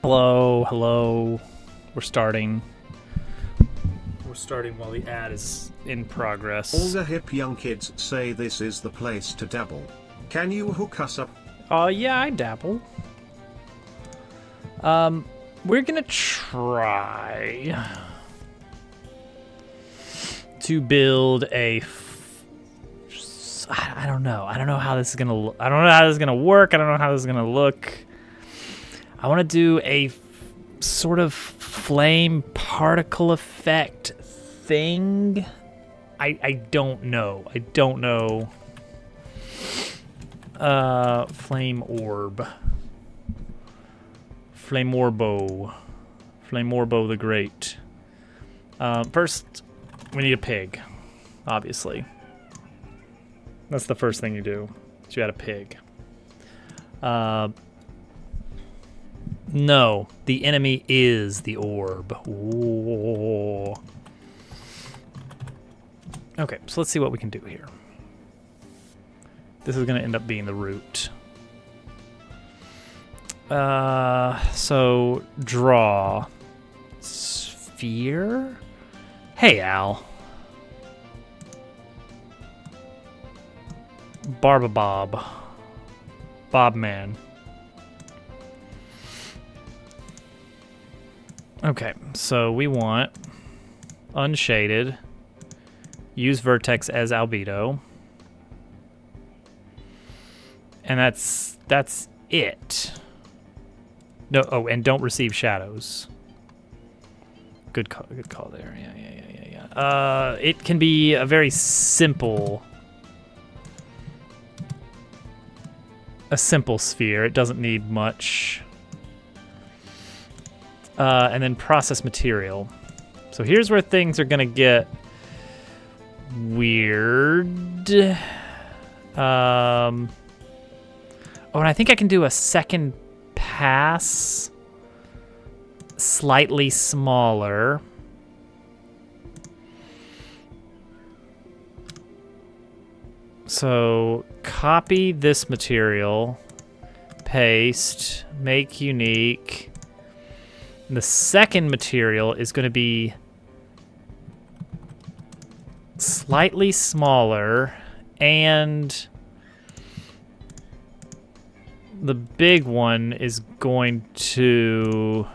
Hello, hello. We're starting. We're starting while the ad is in progress. All the hip young kids say this is the place to dabble. Can you hook us up? Yeah, I dabble. We're gonna try to build a. I don't know. I don't know how this is gonna. I don't know how this is gonna work. I don't know how this is gonna look. I want to do a sort of flame particle effect thing. I don't know. I don't know. Flame orb. Flamorbo. Flamorbo the Great. First, we need a pig, obviously. That's the first thing you do. Is you add a pig. No, the enemy is the orb. Ooh. Okay, so let's see what we can do here. This is going to end up being the root. So draw sphere. Hey, Al. Barbabob. Bobman. Okay, so we want unshaded, use vertex as albedo, and that's it. No, oh, and don't receive shadows. Good call there. Yeah. It can be a very simple, sphere. It doesn't need much. And then process material. So here's where things are gonna get weird. Oh, and I think I can do a second pass, slightly smaller. So copy this material, paste, make unique. And the second material is going to be slightly smaller, and the big one is going to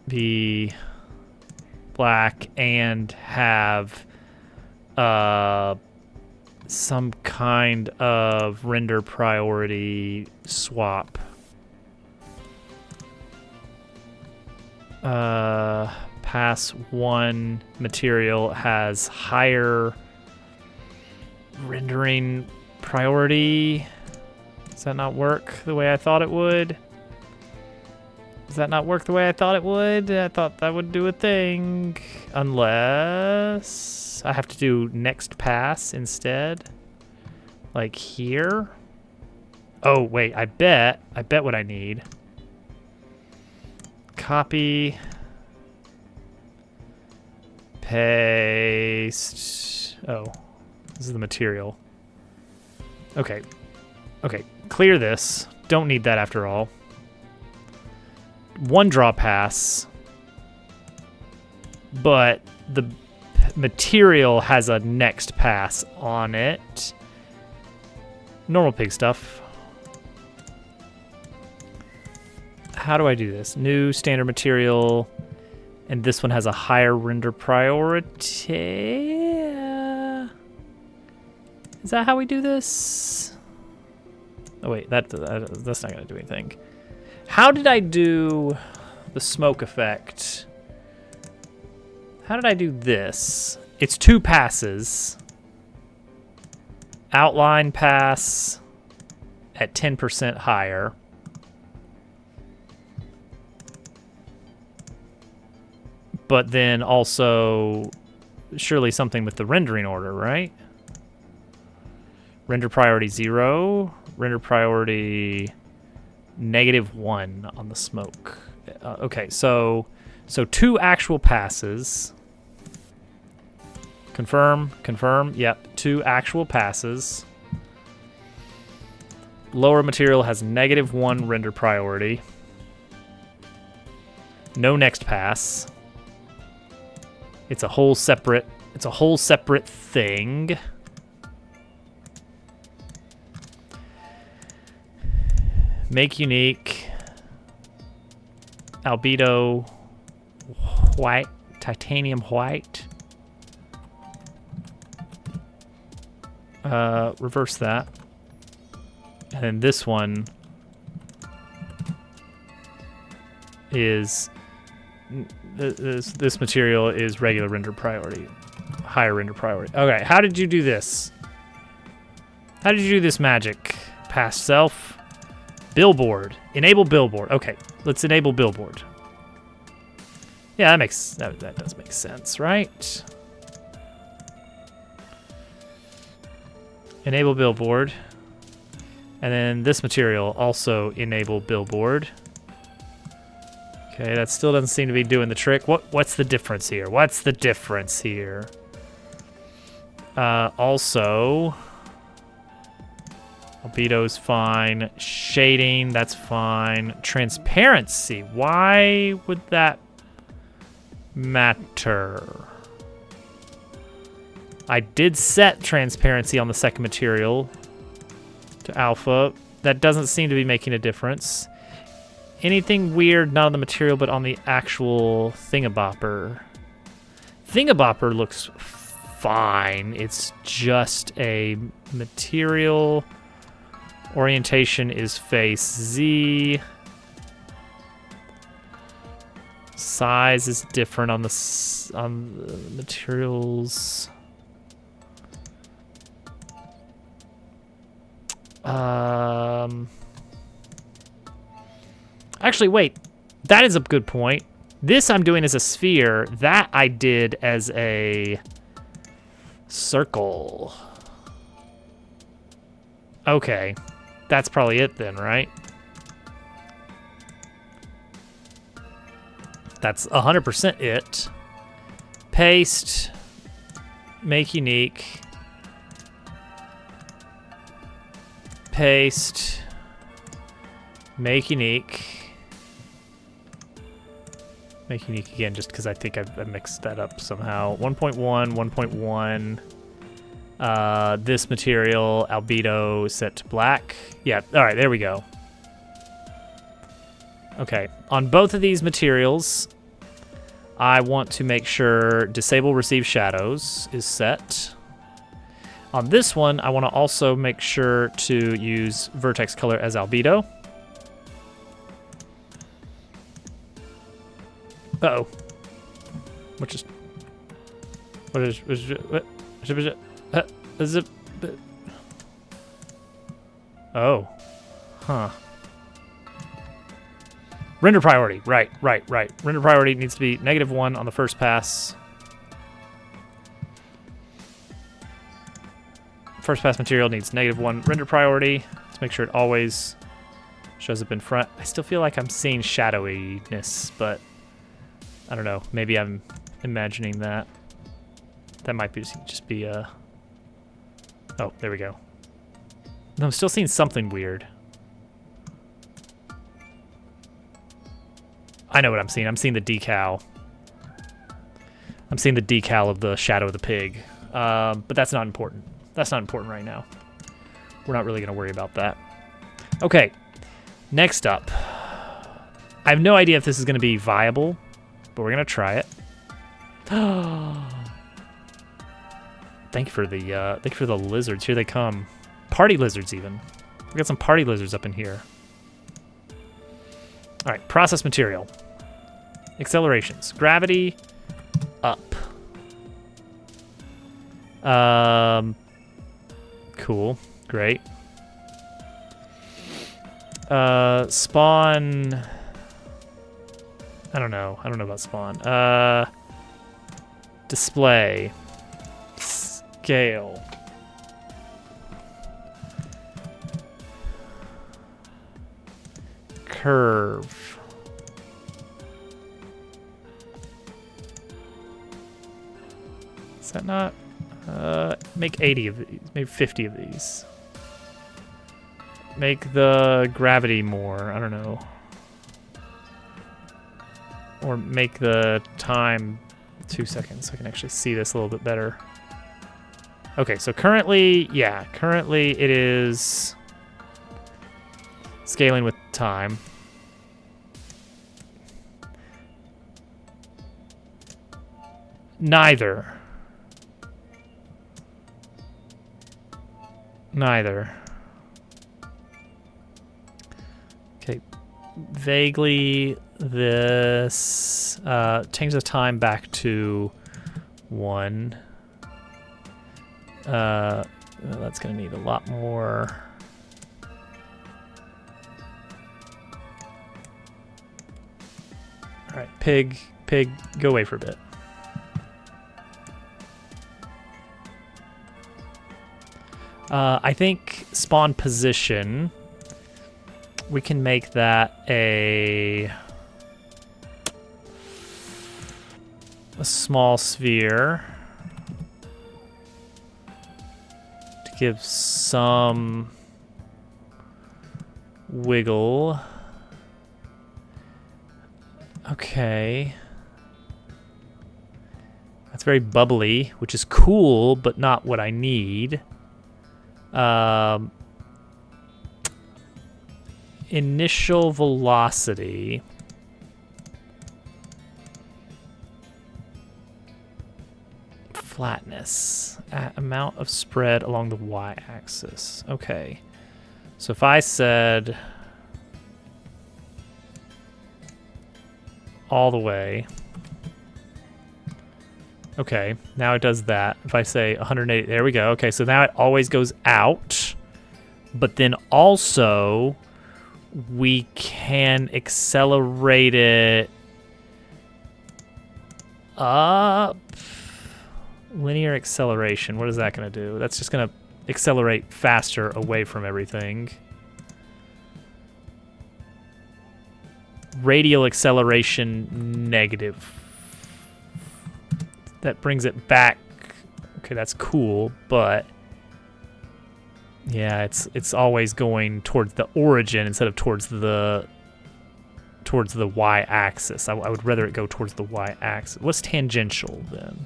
be black and have some kind of render priority swap. Pass one material has higher rendering priority. Does that not work the way I thought it would? Does that not work the way I thought it would? I thought that would do a thing. Unless I have to do next pass instead. Like here. Oh, wait, I bet what I need. Copy, paste. Oh, this is the material. Okay, clear this. Don't need that after all. One draw pass, but the material has a next pass on it. Normal pig stuff. How do I do this? New standard material, and this one has a higher render priority. Is that how we do this? Oh wait, that's not gonna do anything. How did I do the smoke effect? How did I do this? It's 2 passes. Outline pass at 10% higher. But then also, surely something with the rendering order, right? Render priority 0, render priority -1 on the smoke. Okay, so 2 actual passes. Confirm, confirm. Yep, 2 actual passes. Lower material has -1 render priority. No next pass. It's a whole separate thing. Make unique. Albedo white, titanium white. Reverse that. And then this one is this material is regular render priority, higher render priority. Okay, how did you do this? How did you do this magic? Past self, billboard, enable billboard. Okay, let's enable billboard. Yeah, that does make sense, right? Enable billboard. And then this material also enable billboard. Okay, that still doesn't seem to be doing the trick. What's the difference here? What's the difference here? Also, albedo's fine. Shading, that's fine. Transparency, why would that matter? I did set transparency on the second material to alpha. That doesn't seem to be making a difference. Anything weird, not on the material, but on the actual thingamabobber. Thingamabobber looks fine. It's just a material. Orientation is face Z. Size is different on the materials. Actually, wait. That is a good point. This I'm doing as a sphere. That I did as a circle. Okay. That's probably it then, right? That's 100% it. Paste. Make unique. Paste. Make unique. Make unique again, just because I think I've mixed that up somehow. 1.1, 1.1. This material, albedo set to black. Yeah, all right, there we go. Okay, on both of these materials, I want to make sure disable receive shadows is set. On this one, I want to also make sure to use vertex color as albedo. Uh-oh. What is it? Oh. Huh. Render priority. Right. Render priority needs to be -1 on the first pass. First pass material needs -1 render priority. Let's make sure it always shows up in front. I still feel like I'm seeing shadowiness, but I don't know. Maybe I'm imagining that. That might be just be a... Oh, there we go. No, I'm still seeing something weird. I know what I'm seeing. I'm seeing the decal. I'm seeing the decal of the shadow of the pig. But that's not important. That's not important right now. We're not really going to worry about that. Okay. Next up. I have no idea if this is going to be viable, but we're going to try it. Thank you for the lizards. Here they come. Party lizards even. We got some party lizards up in here. All right, process material. Accelerations. Gravity up. Cool. Great. Spawn. I don't know about spawn. Display. Scale. Curve. Is that not? Make 80 of these. Maybe 50 of these. Make the gravity more. I don't know. Or make the time 2 seconds so I can actually see this a little bit better. Okay, so currently, yeah, currently it is scaling with time. Neither. Okay, vaguely this, change the time back to 1. That's gonna need a lot more. All right, pig, go away for a bit. I think spawn position, we can make that a small sphere to give some wiggle. Okay. That's very bubbly, which is cool, but not what I need. Initial velocity. Flatness. Amount of spread along the y-axis. Okay. So if I said all the way. Okay, now it does that. If I say 180, there we go. Okay, so now it always goes out. But then also, we can accelerate it up. Linear acceleration, what is that going to do? That's just going to accelerate faster away from everything. Radial acceleration negative. That brings it back. Okay, that's cool, but yeah, it's always going towards the origin instead of towards the y-axis. I would rather it go towards the y-axis. What's tangential then?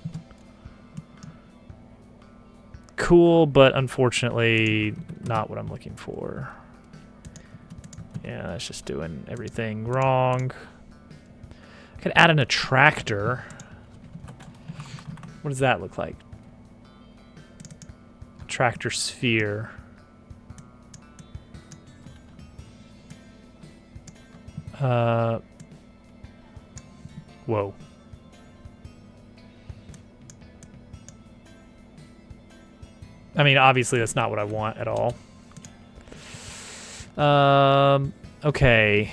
Cool, but unfortunately not what I'm looking for. Yeah, that's just doing everything wrong. I could add an attractor. What does that look like? Attractor sphere. Whoa. I mean, obviously that's not what I want at all. Okay.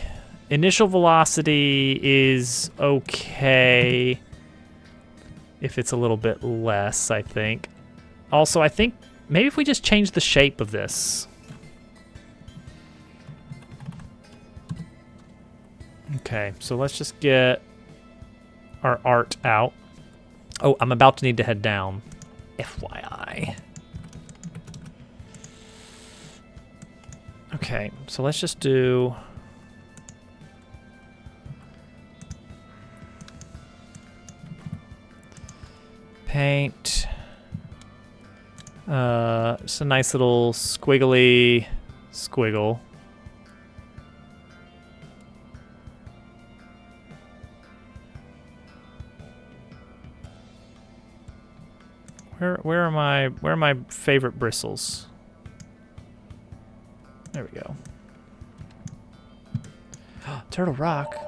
Initial velocity is okay if it's a little bit less, I think. Also, I think maybe if we just change the shape of this. Okay, so let's just get our art out. Oh, I'm about to need to head down. FYI. Okay, so let's just do... paint. Just a nice little squiggly squiggle. Where are my favorite bristles? There we go. Turtle Rock.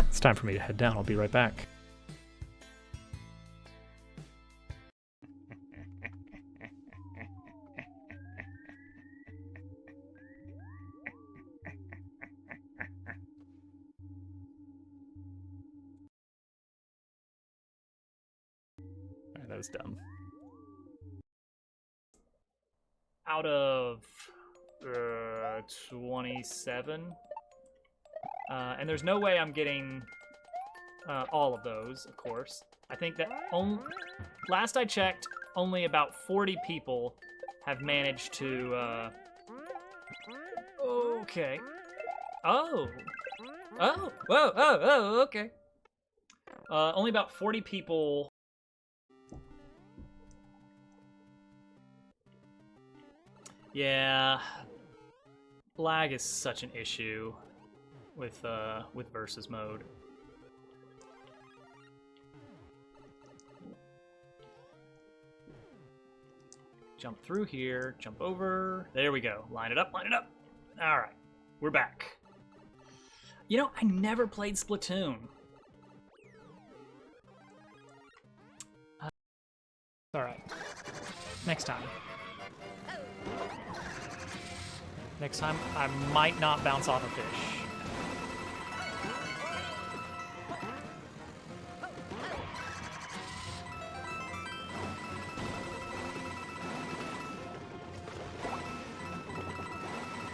It's time for me to head down. I'll be right back. Alright, that was dumb. Out of 27. And there's no way I'm getting all of those, of course. I think that last I checked, only about 40 people have managed to. Okay. Oh. Oh. Whoa. Oh. Okay. Only about 40 people. Yeah. Lag is such an issue with versus mode. Jump through here, jump over. There we go. Line it up, line it up. All right, we're back. You know, I never played Splatoon. All right. Next time. Next time, I might not bounce off a fish.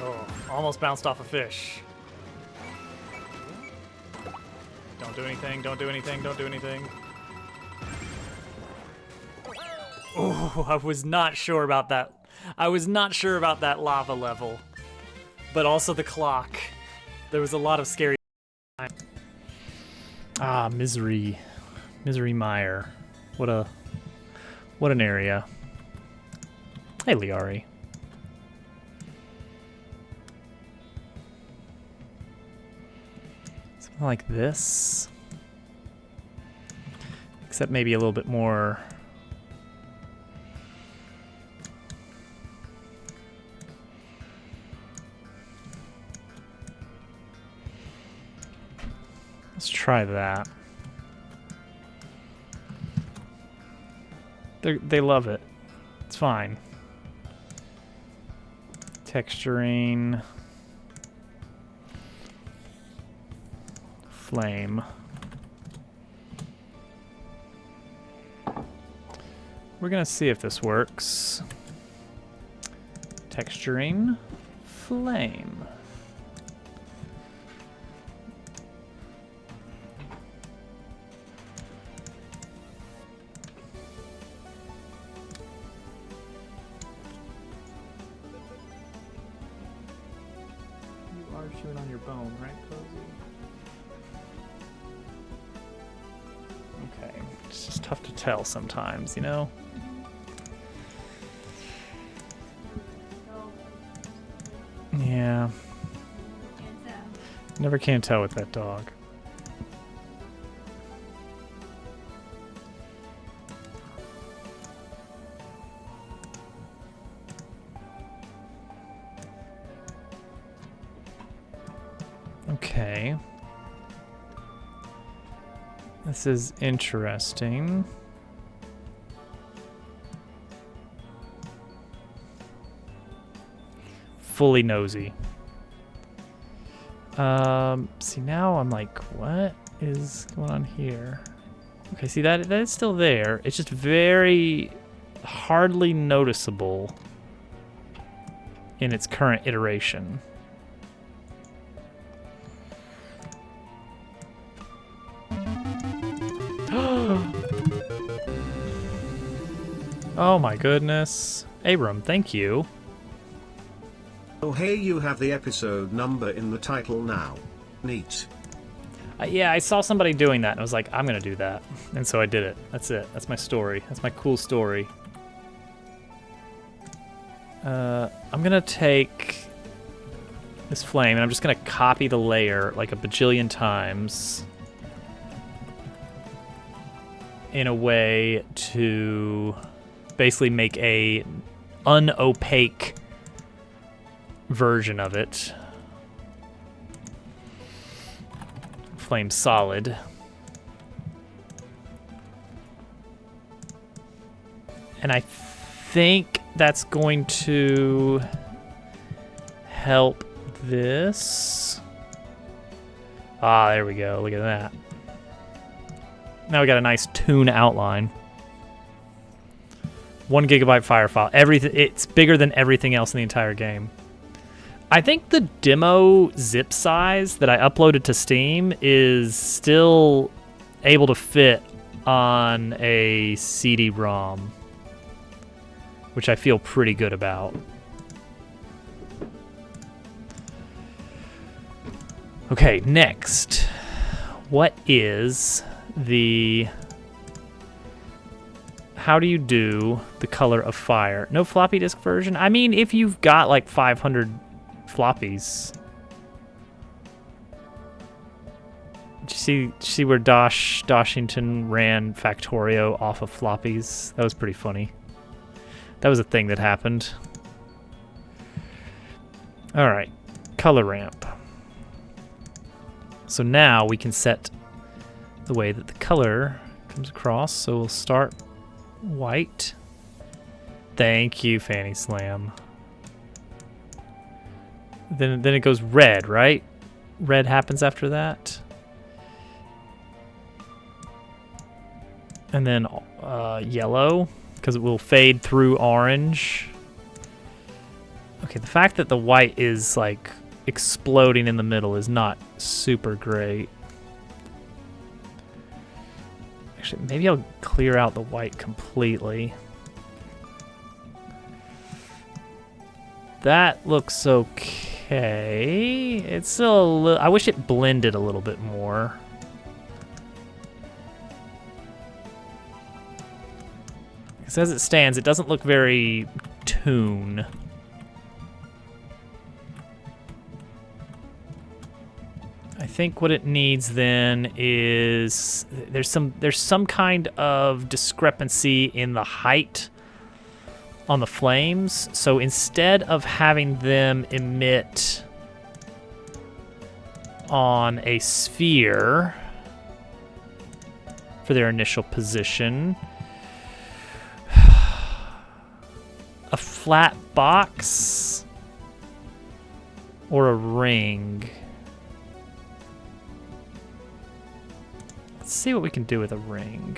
Oh, almost bounced off a fish. Don't do anything, don't do anything, don't do anything. Oh, I was not sure about that. I was not sure about that lava level. But also the clock. There was a lot of scary. Ah, Misery. Misery Mire. What an area. Hey, Liari. Something like this. Except maybe a little bit more. Let's try that. They love it. It's fine. Texturing. Flame. We're gonna see if this works. Texturing. Flame. Chewing on your bone, right, Cozy? Okay, it's just tough to tell sometimes, you know? Yeah. Never can tell with that dog. Okay. This is interesting. Fully nosy. See, now I'm like, what is going on here? Okay, see, that is still there. It's just very hardly noticeable in its current iteration. Oh my goodness. Abram, thank you. Oh hey, you have the episode number in the title now. Neat. Yeah, I saw somebody doing that and I was like, I'm gonna do that. And so I did it. That's it. That's my story. That's my cool story. I'm gonna take this flame and I'm just gonna copy the layer like a bajillion times in a way to basically make a unopaque version of it. Flame solid. And I think that's going to help this. Ah, there we go. Look at that. Now we got a nice toon outline. 1 GB file. Everything, it's bigger than everything else in the entire game. I think the demo zip size that I uploaded to Steam is still able to fit on a CD-ROM, which I feel pretty good about. Okay, next. What is the... How do you do the Color of Fire? No floppy disk version? I mean, if you've got like 500 floppies. Did you see where Doshington ran Factorio off of floppies? That was pretty funny. That was a thing that happened. Alright, color ramp. So now we can set the way that the color comes across. So we'll start white. Thank you, Fanny Slam. Then it goes red, right? Red happens after that. And then yellow, because it will fade through orange. Okay, the fact that the white is like exploding in the middle is not super great. Actually, maybe I'll clear out the white completely. That looks okay. It's still a little... I wish it blended a little bit more. Because as it stands, it doesn't look very toon. I think what it needs then is there's some kind of discrepancy in the height on the flames. So instead of having them emit on a sphere for their initial position, a flat box or a ring. Let's see what we can do with a ring.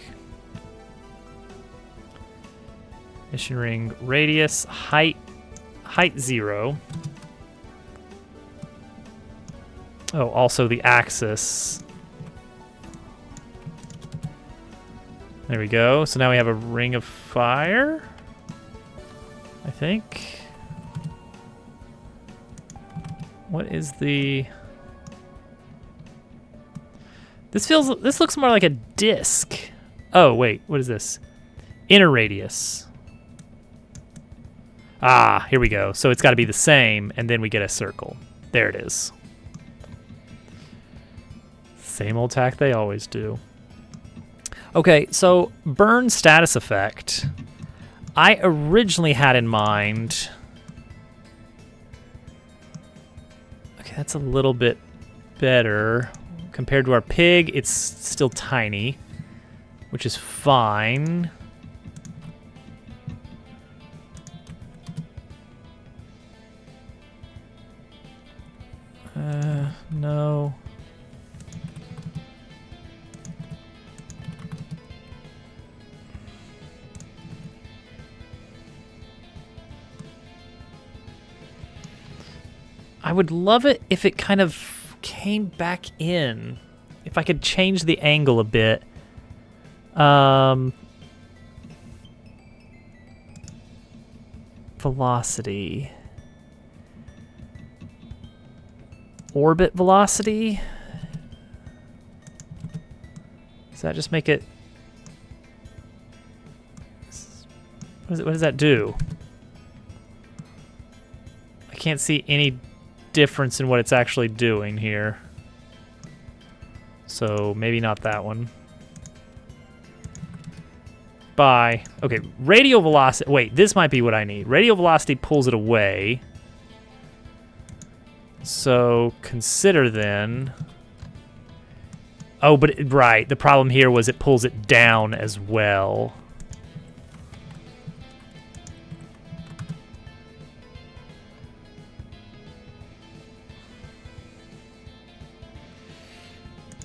Mission ring, radius, height 0. Oh, also the axis. There we go. So now we have a ring of fire, I think. What is the... This looks more like a disc. Oh, wait, what is this? Inner radius. Ah, here we go. So it's got to be the same, and then we get a circle. There it is. Same old tack they always do. Okay, so burn status effect. I originally had in mind... Okay, that's a little bit better. Compared to our pig, it's still tiny, which is fine. No. I would love it if it kind of came back in. If I could change the angle a bit. Velocity. Orbit velocity. Does that just make it... What does that do? I can't see any difference in what it's actually doing here. So maybe not that one. Bye. Okay, radial velocity. Wait, this might be what I need. Radial velocity pulls it away. So consider then... Oh, but right. The problem here was it pulls it down as well.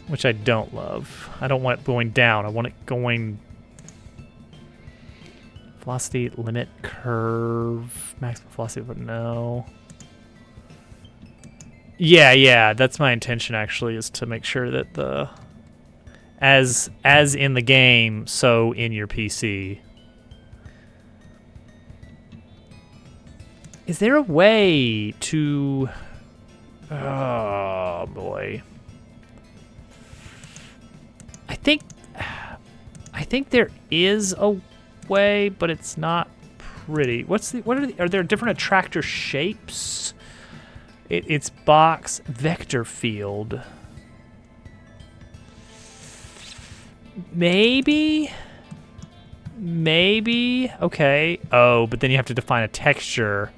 Which I don't love. I don't want it going down. I want it going... Velocity limit curve. Maximum velocity, but no. Yeah, that's my intention actually, is to make sure that the as in the game, so in your PC. Is there a way to oh boy. I think there is a way, but it's not pretty. Are there different attractor shapes? It's box vector field. Maybe. Okay. Oh, but then you have to define a texture.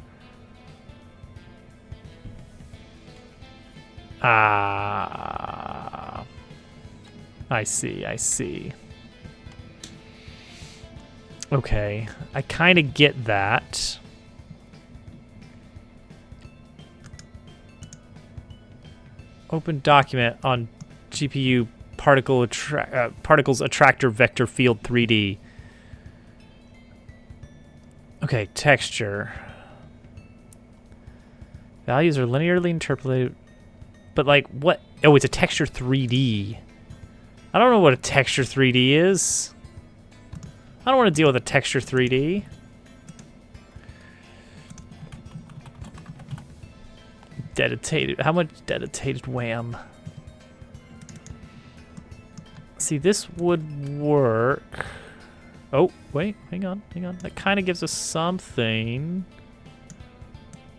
Ah. I see. Okay. I kind of get that. Open document on GPU particles attractor vector field 3D. Okay, texture. Values are linearly interpolated. But like what? Oh, it's a texture 3D. I don't know what a texture 3D is. I don't want to deal with a texture 3D. Dedicated. How much dedicated WAM? See, this would work. Oh, wait, hang on. That kind of gives us something.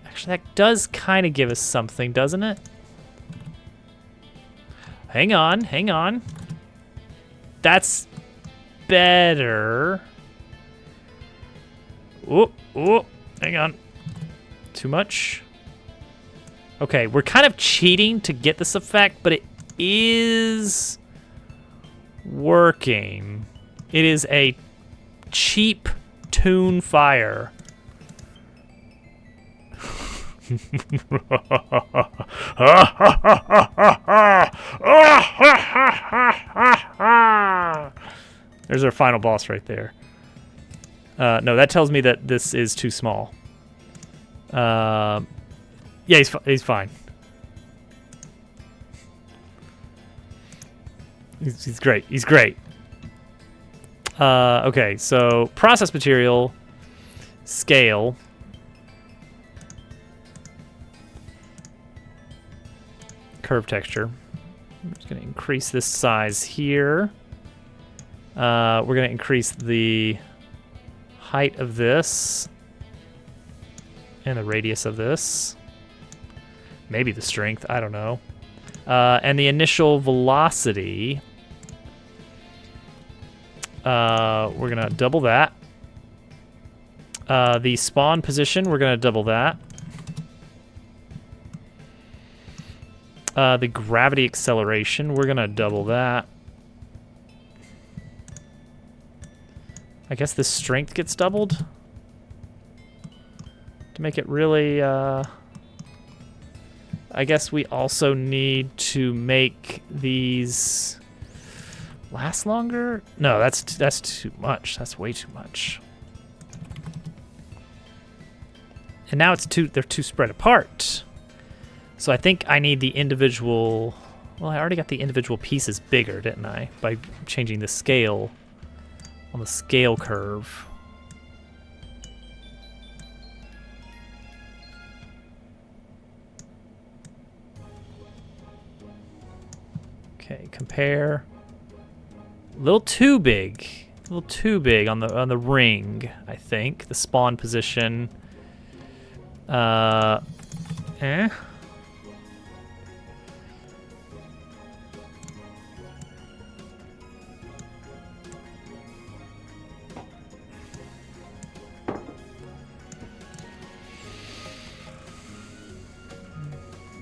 Actually, that does kind of give us something, doesn't it? Hang on. That's better. Oh, hang on. Too much. Okay, we're kind of cheating to get this effect, but it is working. It is a cheap toon fire. There's our final boss right there. No, that tells me that this is too small. Yeah, he's fine. He's great. He's great. Okay, so process material, scale. Curve texture. I'm just going to increase this size here. We're going to increase the height of this and the radius of this. Maybe the strength, I don't know. And the initial velocity, we're going to double that. The spawn position, we're going to double that. The gravity acceleration, we're going to double that. I guess the strength gets doubled to make it really, I guess we also need to make these last longer. No, that's too much. That's way too much. And now they're too spread apart. So I think I need the individual, well, I already got the individual pieces bigger, didn't I? By changing the scale on the scale curve. Okay, compare. A little too big on the ring, I think. The spawn position.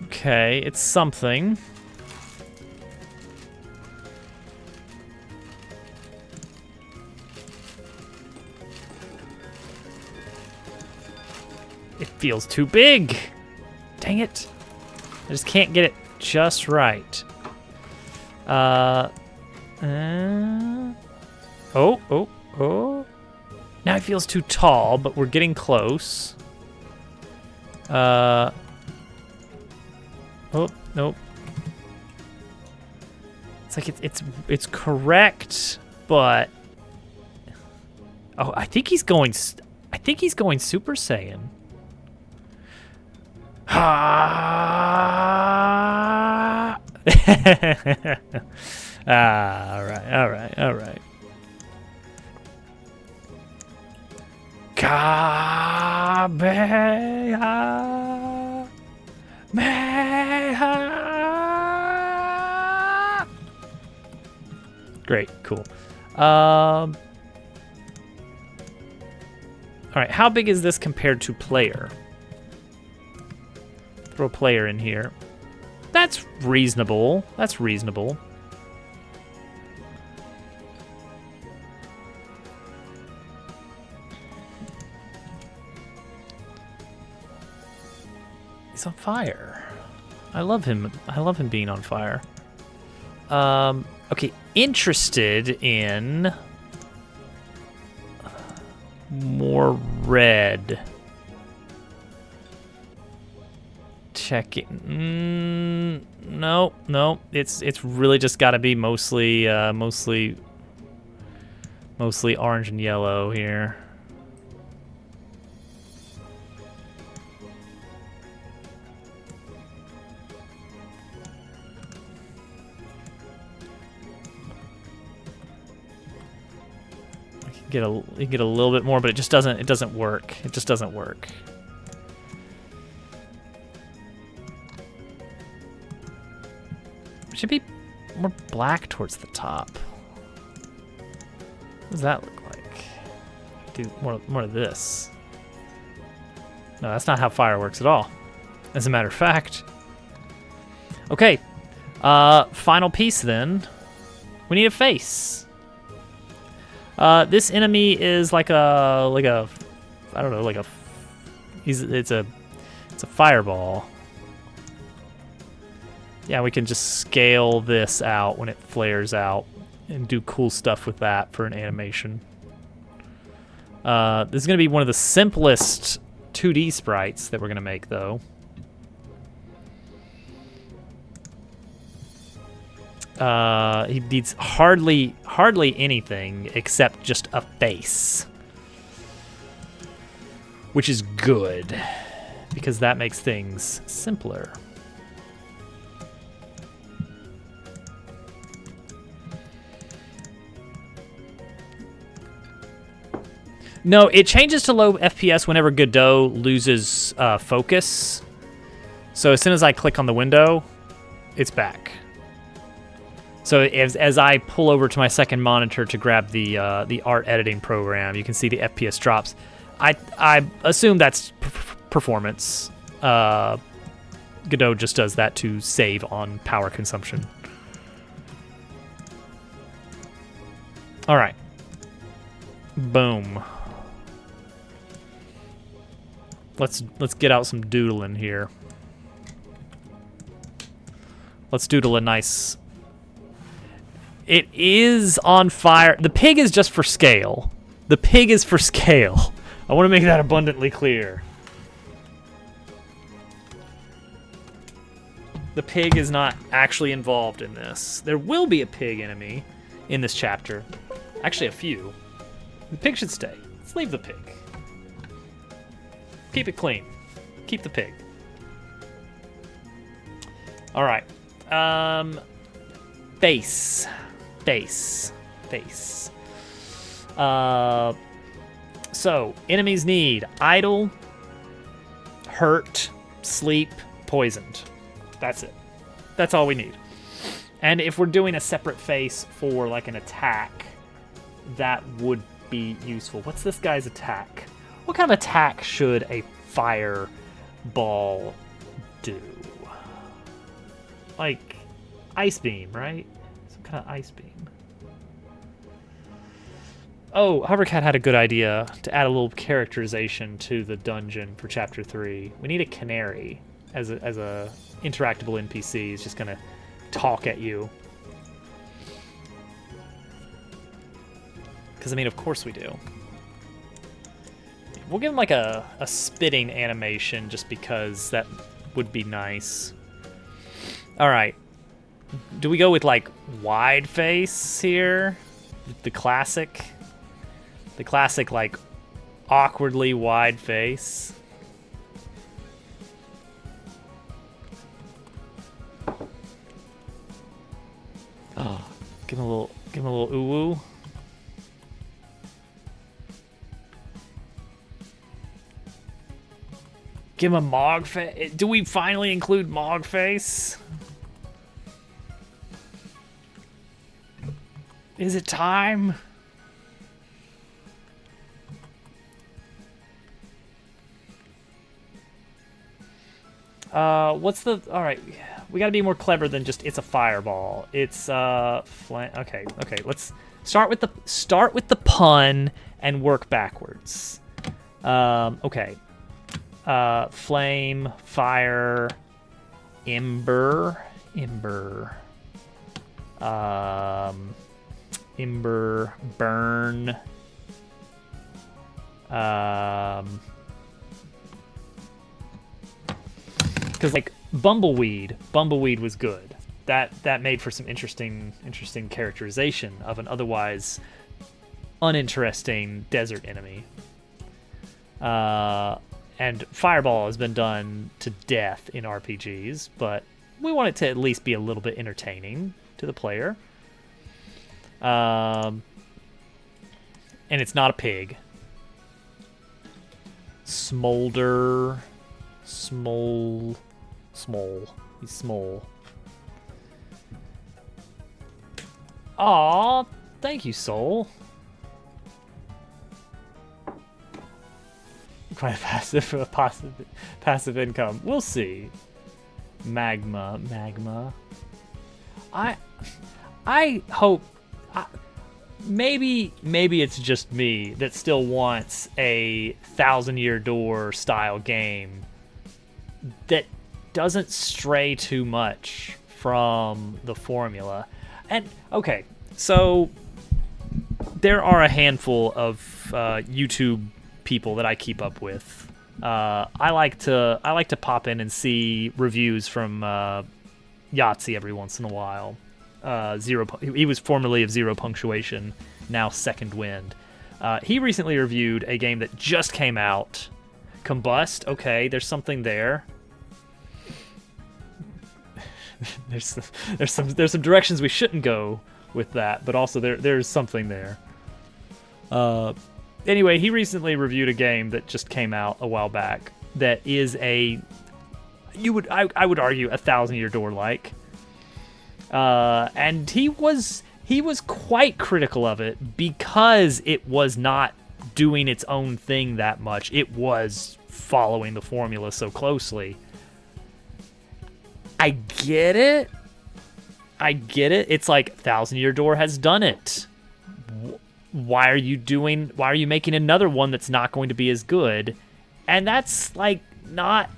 Okay, it's something. It feels too big. Dang it. I just can't get it just right. Oh. Now it feels too tall, but we're getting close. Oh, nope. It's like it's correct, but oh, I think he's going Super Saiyan. Ah! All right. Kamehameha. Great, cool. All right, how big is this compared to player? Throw a player in here. That's reasonable. That's reasonable. He's on fire. I love him. I love him being on fire. Okay, interested in more red. Check it. No. It's really just got to be mostly orange and yellow here. You can get a little bit more, but it doesn't work. It just doesn't work. It should be more black towards the top. What does that look like? Do more of this. No, that's not how fire works at all. As a matter of fact. Okay. Final piece then. We need a face. This enemy is it's a fireball. Yeah, we can just scale this out when it flares out and do cool stuff with that for an animation. This is gonna be one of the simplest 2D sprites that we're gonna make though. He needs hardly anything except just a face, which is good because that makes things simpler. No, it changes to low FPS whenever Godot loses focus. So as soon as I click on the window, it's back. So as I pull over to my second monitor to grab the art editing program, you can see the FPS drops. I assume that's performance. Godot just does that to save on power consumption. All right. Boom. Let's get out some doodling here. Let's doodle a nice. It is on fire. The pig is just for scale. The pig is for scale. I want to make that abundantly clear. The pig is not actually involved in this. There will be a pig enemy in this chapter. Actually, a few. The pig should stay. Let's leave the pig. Keep it clean. Keep the pig. All right. Face. So, enemies need idle, hurt, sleep, poisoned. That's it. That's all we need. And if we're doing a separate face for like an attack, that would be useful. What's this guy's attack? What kind of attack should a fireball do? Like ice beam, right? Some kind of ice beam. Oh, Hovercat had a good idea to add a little characterization to the dungeon for Chapter 3. We need a canary as a interactable NPC. It's just gonna talk at you. Because, I mean, of course we do. We'll give him like a spitting animation just because that would be nice. All right. Do we go with like wide face here? The classic like awkwardly wide face. Oh, give him a little ooh woo. Give him a Mog face. Do we finally include Mog face? Is it time? What's the... Alright, we gotta be more clever than just it's a fireball. It's, okay, let's start with the pun and work backwards. Okay. Flame, fire, ember, burn, because like bumbleweed was good. That made for some interesting characterization of an otherwise uninteresting desert enemy. And fireball has been done to death in RPGs, but we want it to at least be a little bit entertaining to the player. And it's not a pig. Smolder. Small. He's small. Aw, thank you, Soul. Quite passive income. We'll see. Magma. I hope. Maybe it's just me that still wants a 1,000-Year Door style game that doesn't stray too much from the formula. And okay, so there are a handful of YouTube people that I keep up with. I like to pop in and see reviews from Yahtzee every once in a while. He was formerly of Zero Punctuation, now Second Wind. He recently reviewed a game that just came out, Combust. Okay, there's something there. there's some directions we shouldn't go with that, but also there's something there. Anyway, he recently reviewed a game that just came out a while back that is I would argue 1,000-Year Door like. And he was quite critical of it because it was not doing its own thing that much. It was following the formula so closely. I get it. It's like 1,000-Year Door has done it. Why are you making another one that's not going to be as good? And that's like not,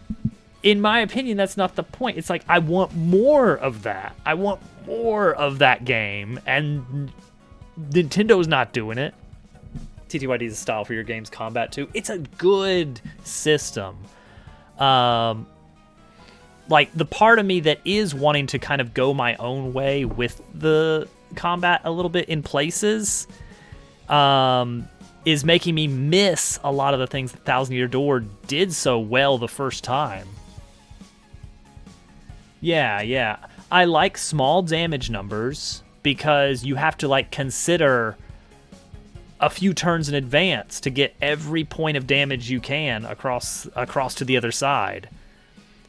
in my opinion, that's not the point. It's like, I want more of that. I want more of that game, and Nintendo's not doing it. TTYD is a style for your game's combat too. It's a good system. Like, the part of me that is wanting to kind of go my own way with the combat a little bit in places is making me miss a lot of the things that 1,000-Year Door did so well the first time. Yeah. I like small damage numbers because you have to like consider a few turns in advance to get every point of damage you can across to the other side.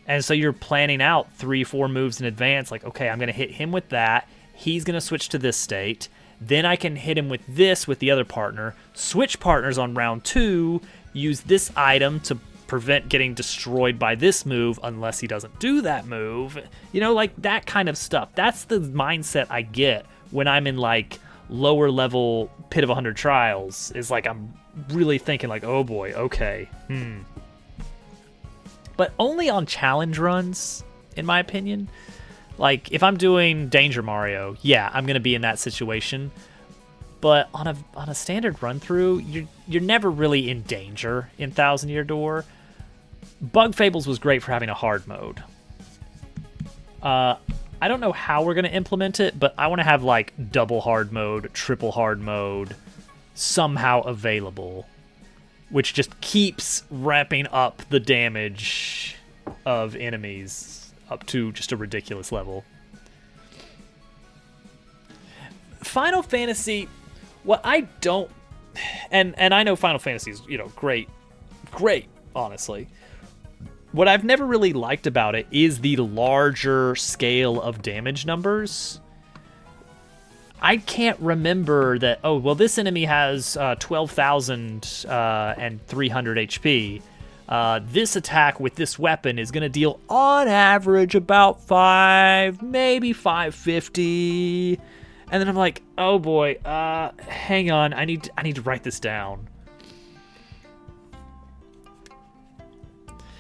And so you're planning out 3-4 moves in advance, like, okay, I'm going to hit him with that. He's going to switch to this state. Then I can hit him with this with the other partner. Switch partners on round 2. Use this item to prevent getting destroyed by this move unless he doesn't do that move. You know, like that kind of stuff. That's the mindset I get when I'm in like lower level Pit of 100 Trials. Is like I'm really thinking like, oh boy, okay. But only on challenge runs, in my opinion. Like, if I'm doing Danger Mario, yeah, I'm going to be in that situation. But on a standard run-through, you're never really in danger in 1,000-Year Door. Bug Fables was great for having a hard mode. I don't know how we're going to implement it, but I want to have like double hard mode, triple hard mode somehow available, which just keeps ramping up the damage of enemies up to just a ridiculous level. Final Fantasy, what I don't, and I know Final Fantasy is, great, honestly. What I've never really liked about it is the larger scale of damage numbers. I can't remember that, this enemy has 12,300 HP. This attack with this weapon is going to deal, on average, about 5, maybe 550. And then I'm like, oh boy, hang on, I need to write this down.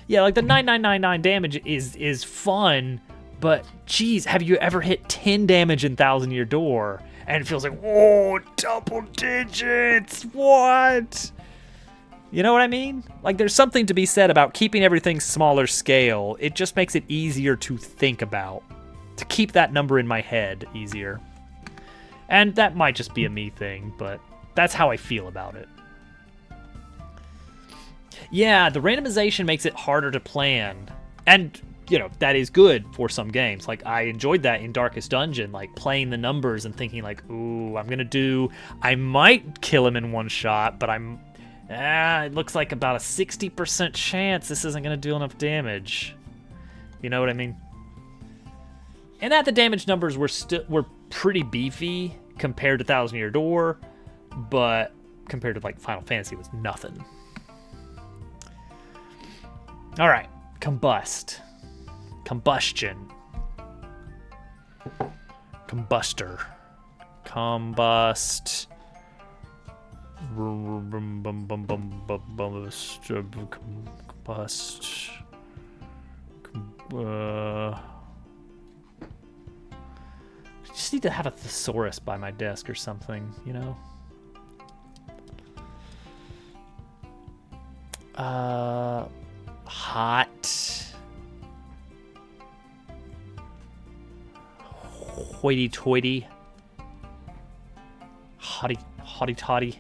Yeah, like the 9999 damage is fun, but geez, have you ever hit 10 damage in Thousand Year Door? And it feels like, whoa, double digits, what? You know what I mean? Like, there's something to be said about keeping everything smaller scale. It just makes it easier to think about, to keep that number in my head easier. And that might just be a me thing, but that's how I feel about it. Yeah, the randomization makes it harder to plan. And, that is good for some games. Like, I enjoyed that in Darkest Dungeon, like, playing the numbers and thinking, like, ooh, I might kill him in one shot, but it looks like about a 60% chance this isn't going to do enough damage. You know what I mean? And that the damage numbers were pretty beefy compared to Thousand Year Door, but compared to, like, Final Fantasy, it was nothing. All right, combustion. Combust. Just need to have a thesaurus by my desk or something, Hot. Hoity-toity. Hotty-toddy.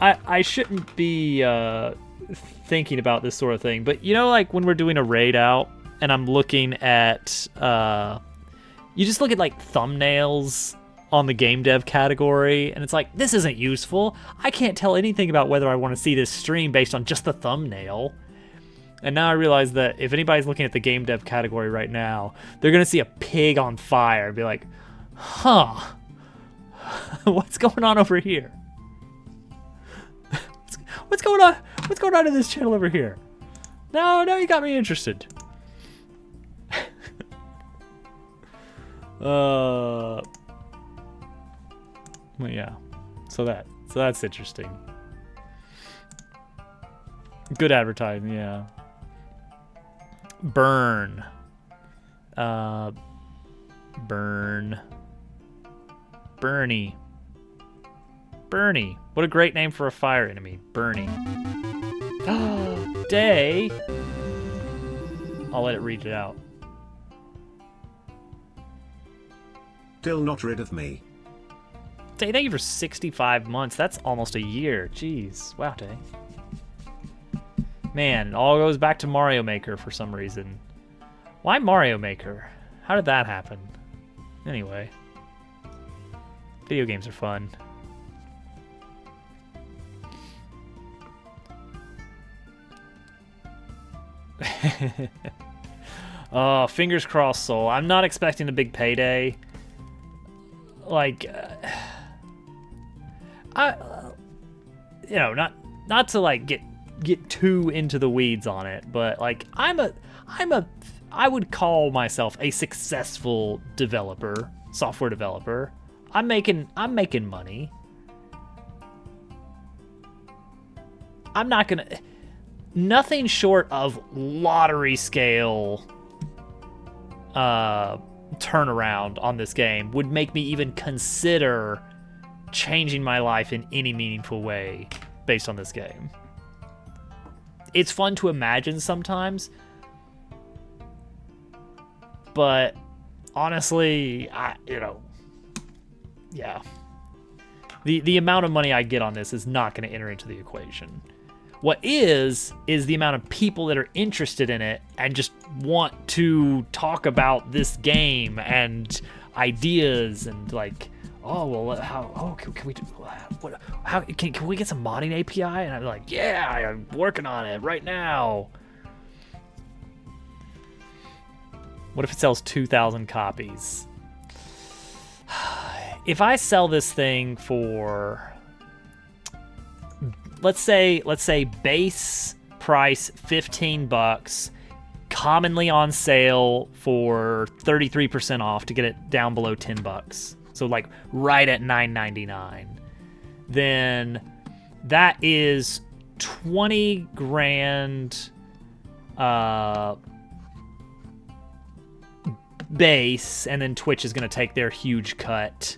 I shouldn't be thinking about this sort of thing, but like when we're doing a raid out and I'm looking at you just look at like thumbnails on the game dev category and it's like, this isn't useful. I can't tell anything about whether I want to see this stream based on just the thumbnail. And now I realize that if anybody's looking at the game dev category right now, they're going to see a pig on fire and be like, huh, what's going on over here? What's going on? What's going on in this channel over here? Now you got me interested. Well, yeah. So that's interesting. Good advertising, yeah. Burn. Bernie. What a great name for a fire enemy. Bernie. Day. I'll let it read it out. Still not rid of me. Day, thank you for 65 months. That's almost a year. Jeez. Wow, Day. Man, it all goes back to Mario Maker for some reason. Why Mario Maker? How did that happen? Anyway. Video games are fun. Oh, fingers crossed, Soul. I'm not expecting a big payday. Like, not to like get too into the weeds on it, but like I would call myself a successful developer, software developer. I'm making money. I'm not gonna, nothing short of lottery scale turnaround on this game would make me even consider changing my life in any meaningful way based on this game. it's fun to imagine sometimes. But honestly, yeah. The amount of money I get on this is not going to enter into the equation. What is the amount of people that are interested in it and just want to talk about this game and ideas and like, oh well, can we do what? How can we get some modding API? And I'm like, yeah, I'm working on it right now. What if it sells 2,000 copies? If I sell this thing for, let's say base price $15, commonly on sale for 33% off to get it down below $10. So like right at $9.99. Then that is 20 grand base, and then Twitch is going to take their huge cut,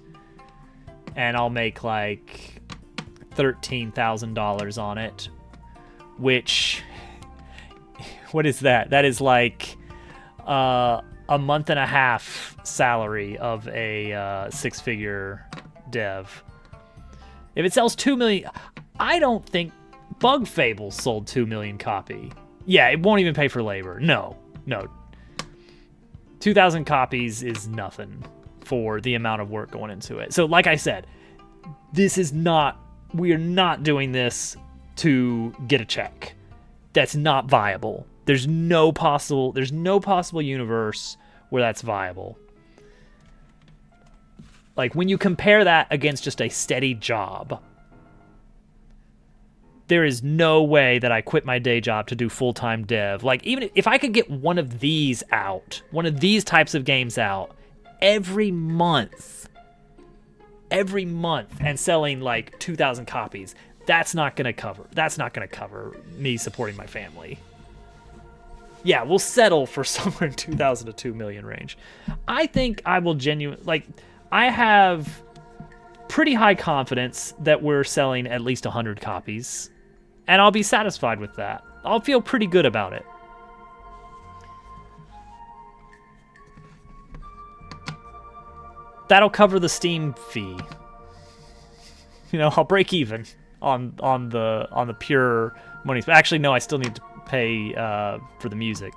and I'll make like $13,000 on it, which, what is that? That is like a month and a half salary of a six-figure dev. If it sells 2 million, I don't think Bug Fable sold 2 million copy. Yeah, it won't even pay for labor. No. 2,000 copies is nothing for the amount of work going into it. So like I said, we are not doing this to get a check. That's not viable. There's no possible universe where that's viable. Like when you compare that against just a steady job, there is no way that I quit my day job to do full-time dev. Like, even if I could get one of these out, one of these types of games out every month, and selling like 2,000 copies, that's not gonna cover me supporting my family. Yeah, we'll settle for somewhere in 2,000 to 2 million range. I think I will I have pretty high confidence that we're selling at least 100 copies. And I'll be satisfied with that. I'll feel pretty good about it. That'll cover the Steam fee. You know, I'll break even on the pure money. Actually, no, I still need to pay for the music.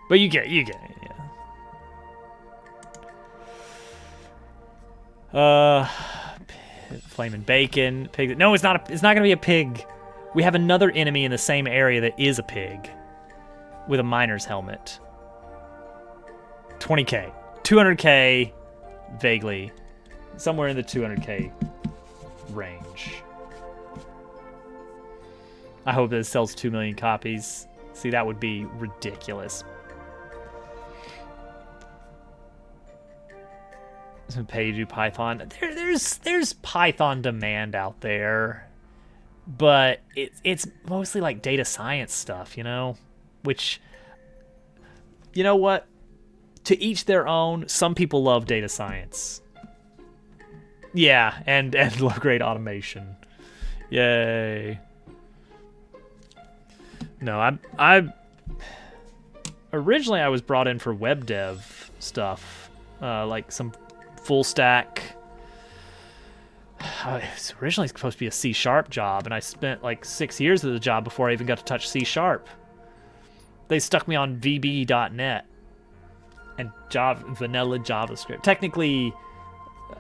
But you get it, yeah. Flaming bacon, pig. No, it's not gonna be a pig. We have another enemy in the same area that is a pig with a miner's helmet. 20k, 200k, vaguely, somewhere in the 200k range. I hope that it sells 2 million copies. See, that would be ridiculous. Pay to do Python. There's Python demand out there, but it's mostly like data science stuff, you know? Which, you know what? To each their own. Some people love data science. Yeah, and low-grade automation. Yay. No, I originally I was brought in for web dev stuff, like some full stack. It's originally supposed to be a C# job, and I spent like 6 years of the job before I even got to touch C#. They stuck me on VB.NET and vanilla JavaScript. Technically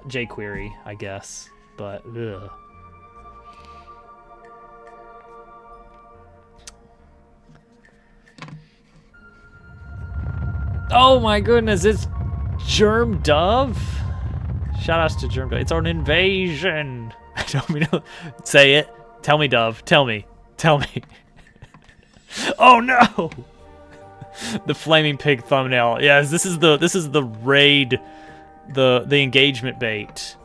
jQuery, I guess, but ugh. Oh my goodness, it's Germ Dove? Shoutouts to Germ Dove. It's an invasion. I don't mean to say it. Tell me, Dove. Tell me. Oh no! The flaming pig thumbnail. Yes, this is the raid, the engagement bait.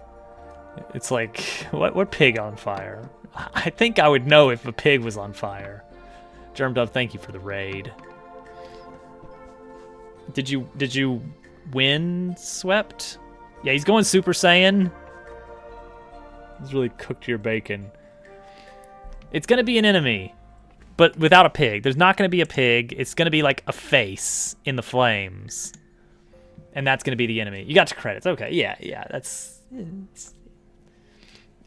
It's like, what pig on fire? I think I would know if a pig was on fire. Germ Dove, thank you for the raid. Did you win, Swept? Yeah, he's going Super Saiyan. He's really cooked your bacon. It's gonna be an enemy. but without a pig. There's not going to be a pig. It's going to be like a face in the flames. And that's going to be the enemy. You got your credits. Okay, yeah, that's...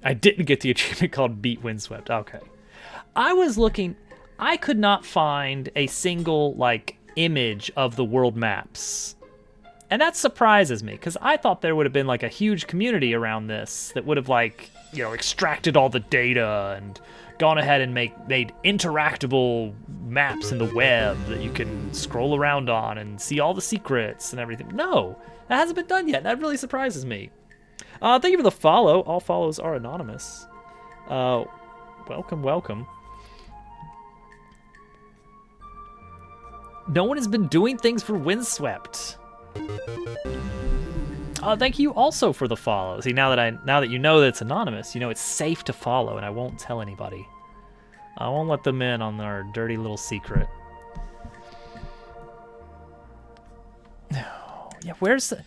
I didn't get the achievement called Beat Windswept. Okay. I was looking... I could not find a single, like, image of the world maps. And that surprises me, because I thought there would have been, like, a huge community around this that would have, like, you know, extracted all the data and gone ahead and made interactable maps in the web that you can scroll around on and see all the secrets and everything. No, that hasn't been done yet. That really surprises me. Thank you for the follow. All follows are anonymous. Welcome. No one has been doing things for Windswept. Thank you also for the follow. See, now that you know that it's anonymous, you know it's safe to follow, and I won't tell anybody. I won't let them in on our dirty little secret. Yeah, where's the...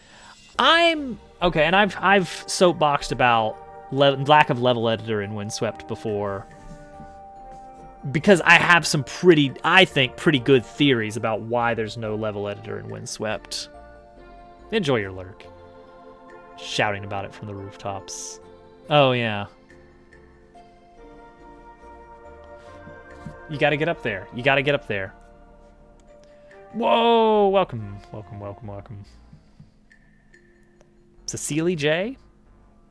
okay, and I've soapboxed about lack of level editor in Windswept before, because I have some I think pretty good theories about why there's no level editor in Windswept. Enjoy your lurk. Shouting about it from the rooftops. Oh, yeah. You gotta get up there. Whoa! Welcome. Cecily J?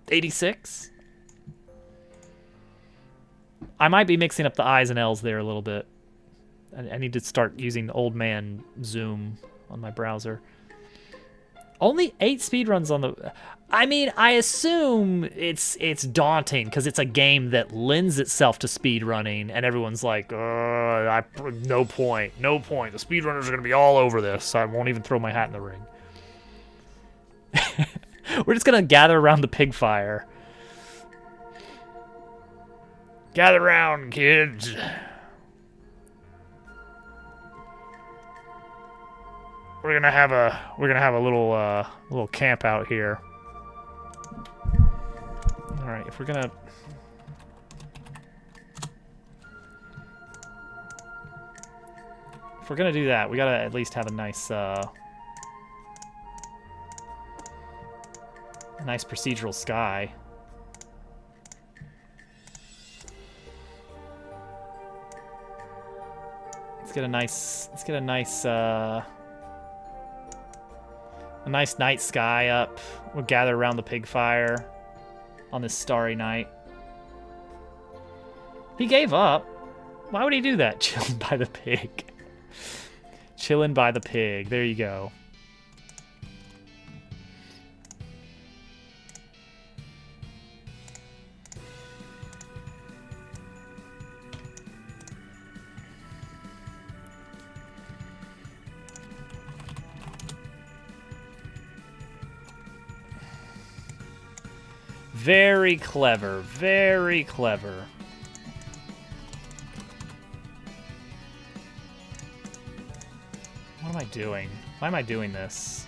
86? I might be mixing up the I's and L's there a little bit. I need to start using old man zoom on my browser. Only 8 speedruns on the... I mean, I assume it's daunting because it's a game that lends itself to speedrunning, and everyone's like, no point. The speedrunners are going to be all over this, so I won't even throw my hat in the ring. We're just going to gather around the pig fire. Gather around, kids. We're gonna have a little camp out here. All right, if we're gonna do that, we gotta at least have a nice procedural sky. Let's get a nice night sky up. We'll gather around the pig fire on this starry night. He gave up. Why would he do that? Chilling by the pig. Chilling by the pig. There you go. Very clever, very clever. What am I doing? Why am I doing this?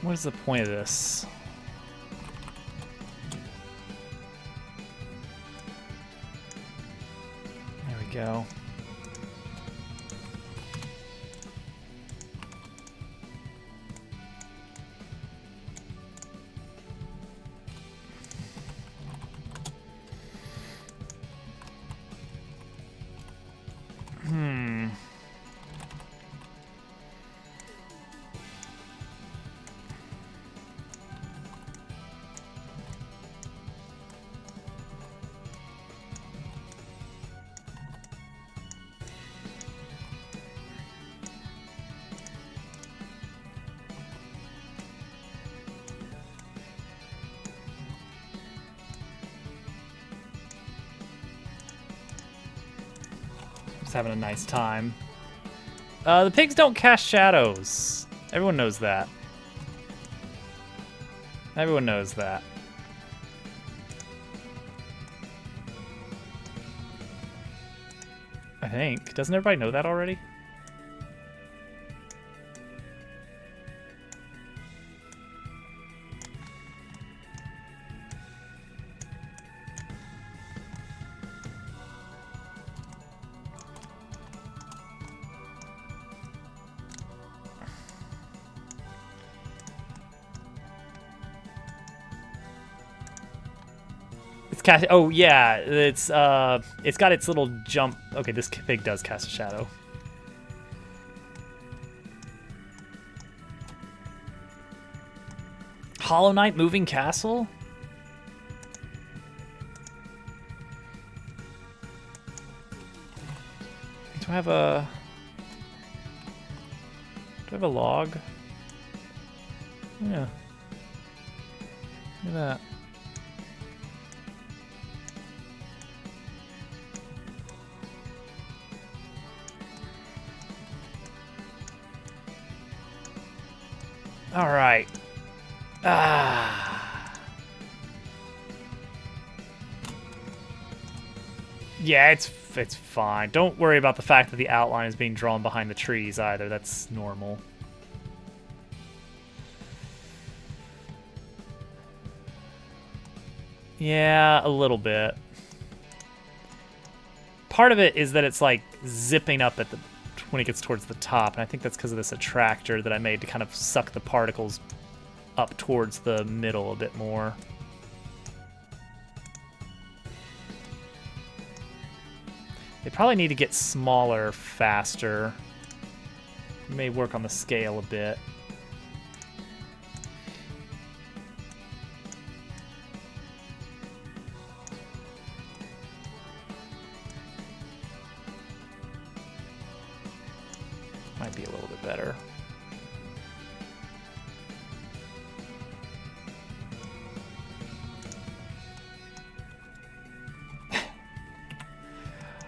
What is the point of this? There we go. Having a nice time. The pigs don't cast shadows. Everyone knows that. Everyone knows that. I think. Doesn't everybody know that already? cast. Oh yeah, it's got its little jump. Okay, this pig does cast a shadow. Hollow Knight moving castle. Do I have a log? Yeah. Look at that. All right. Yeah, it's fine. Don't worry about the fact that the outline is being drawn behind the trees either. That's normal. Yeah, a little bit. Part of it is that it's like zipping up at the when it gets towards the top, and I think that's because of this attractor that I made to kind of suck the particles up towards the middle a bit more. They probably need to get smaller faster. May work on the scale a bit. Might be a little bit better.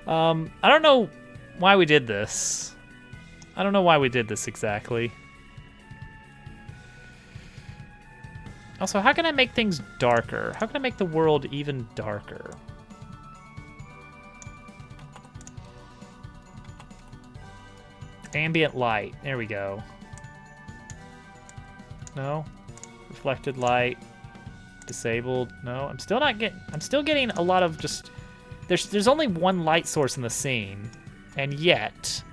I don't know why we did this. I don't know why we did this exactly. Also, how can I make things darker? How can I make the world even darker? Ambient light. There we go. No? Reflected light. Disabled. No, I'm still getting a lot of just... There's only one light source in the scene, and yet,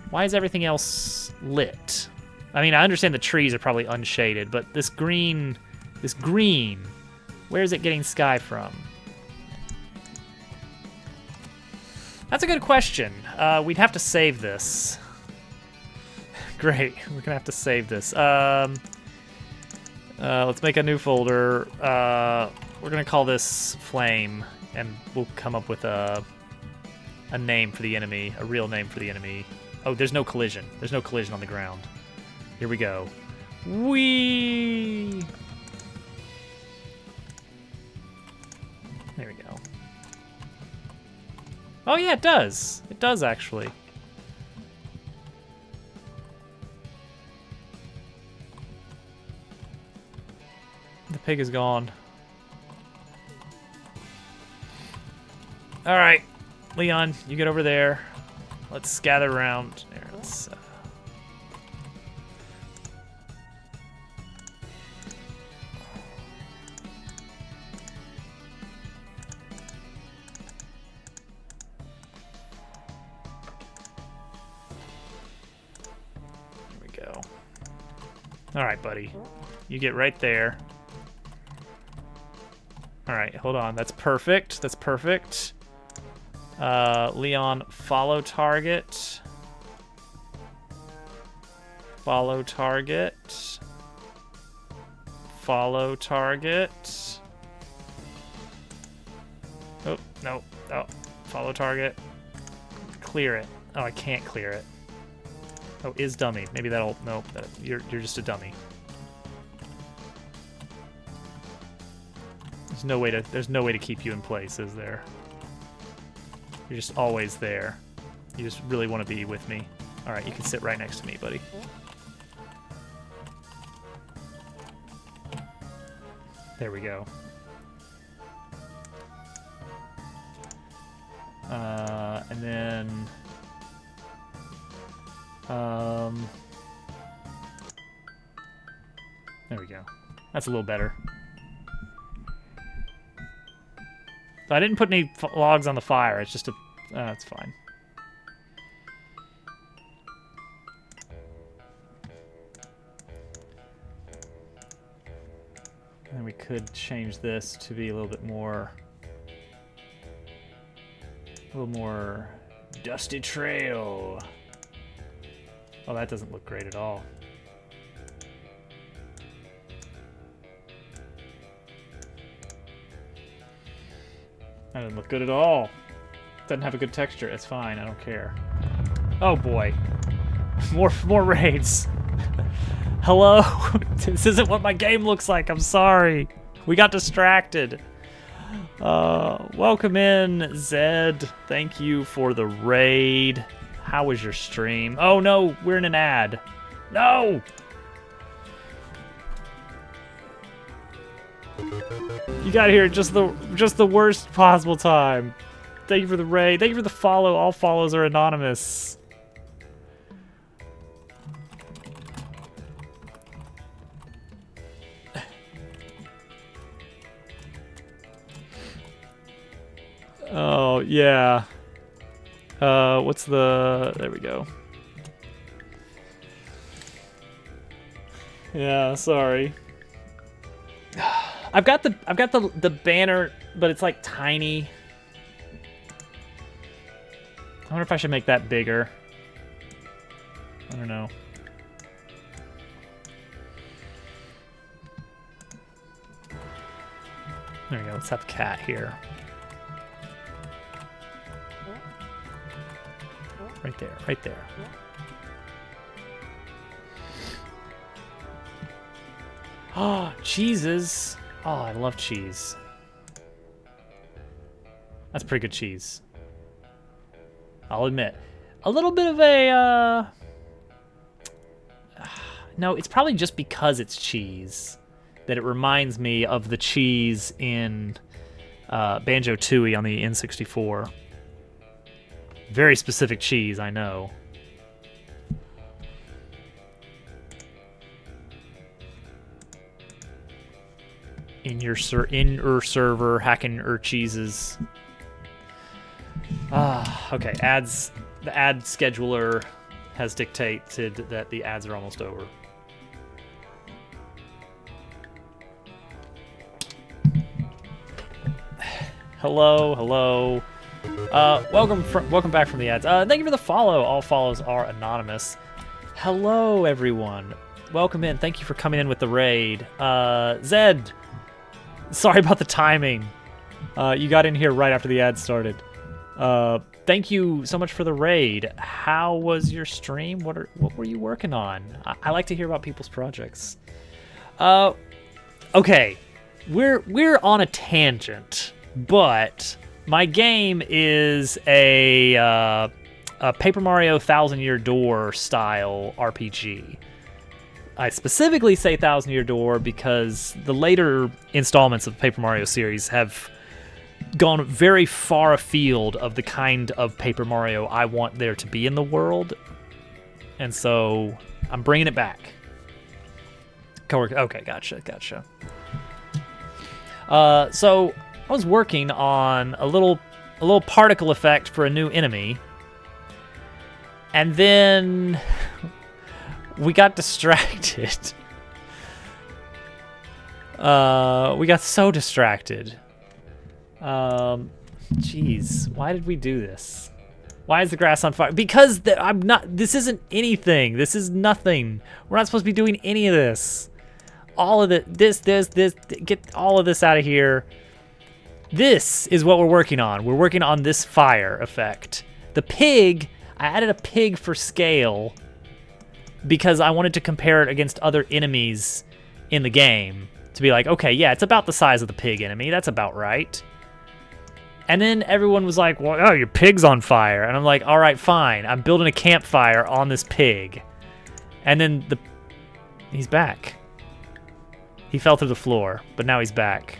why is everything else lit? I mean, I understand the trees are probably unshaded, but this green, where is it getting sky from? That's a good question. We'd have to save this. Great, we're gonna have to save this. Let's make a new folder. We're gonna call this Flame, and we'll come up with a name for the enemy, a real name for the enemy. Oh, there's no collision. There's no collision on the ground. Here we go. Whee! There we go. Oh yeah, it does. It does actually. The pig is gone. All right, Leon, you get over there. Let's gather around. There, let's. There we go. All right, buddy, you get right there. All right, hold on. That's perfect. That's perfect. Leon, follow target. Follow target. Follow target. Oh, no. Oh, follow target. Clear it. Oh, I can't clear it. Oh, is dummy. Maybe that'll... No, you're just a dummy. There's no way to keep you in place, is there? You're just always there. You just really want to be with me. All right, you can sit right next to me, buddy. There we go. And then... there we go. That's a little better. I didn't put any logs on the fire. It's just a... it's fine. And we could change this to be a little more Dusty Trail. Oh, that doesn't look great at all. That doesn't look good at all. Doesn't have a good texture. It's fine. I don't care. Oh boy. More raids. Hello? This isn't what my game looks like. I'm sorry. We got distracted. Welcome in, Zed. Thank you for the raid. How was your stream? Oh no, we're in an ad. No! You got here just the worst possible time. Thank you for the raid. Thank you for the follow. All follows are anonymous. Oh, yeah. What's the... There we go. Yeah, sorry. I've got the banner, but it's like tiny. I wonder if I should make that bigger. I don't know. There we go. Let's have cat here. Right there, right there. Oh, cheeses. Oh, I love cheese. That's pretty good cheese. I'll admit. A little bit of a, no, it's probably just because it's cheese that it reminds me of the cheese in Banjo-Tooie on the N64. Very specific cheese, I know. In your server, hacking cheeses. Okay, ads. The ad scheduler has dictated that the ads are almost over. Hello. Welcome back from the ads. Thank you for the follow. All follows are anonymous. Hello, everyone. Welcome in. Thank you for coming in with the raid. Zed, sorry about the timing. You got in here right after the ad started. Thank you so much for the raid. How was your stream? What were you working on? I like to hear about people's projects. Okay, we're on a tangent, but my game is a Paper Mario 1000 Year Door style RPG. I specifically say 1000 Year Door because the later installments of the Paper Mario series have gone very far afield of the kind of Paper Mario I want there to be in the world. And so I'm bringing it back. Okay, gotcha. So I was working on a little particle effect for a new enemy, and then we got distracted. We got so distracted. Jeez, why did we do this? Why is the grass on fire? Because I'm not. This isn't anything. This is nothing. We're not supposed to be doing any of this. All of this. Get all of this out of here. This is what we're working on. We're working on this fire effect. The pig, I added a pig for scale because I wanted to compare it against other enemies in the game to be like, okay, yeah, it's about the size of the pig enemy. That's about right. And then everyone was like, well, oh, your pig's on fire. And I'm like, all right, fine. I'm building a campfire on this pig. And then he's back. He fell through the floor, but now he's back.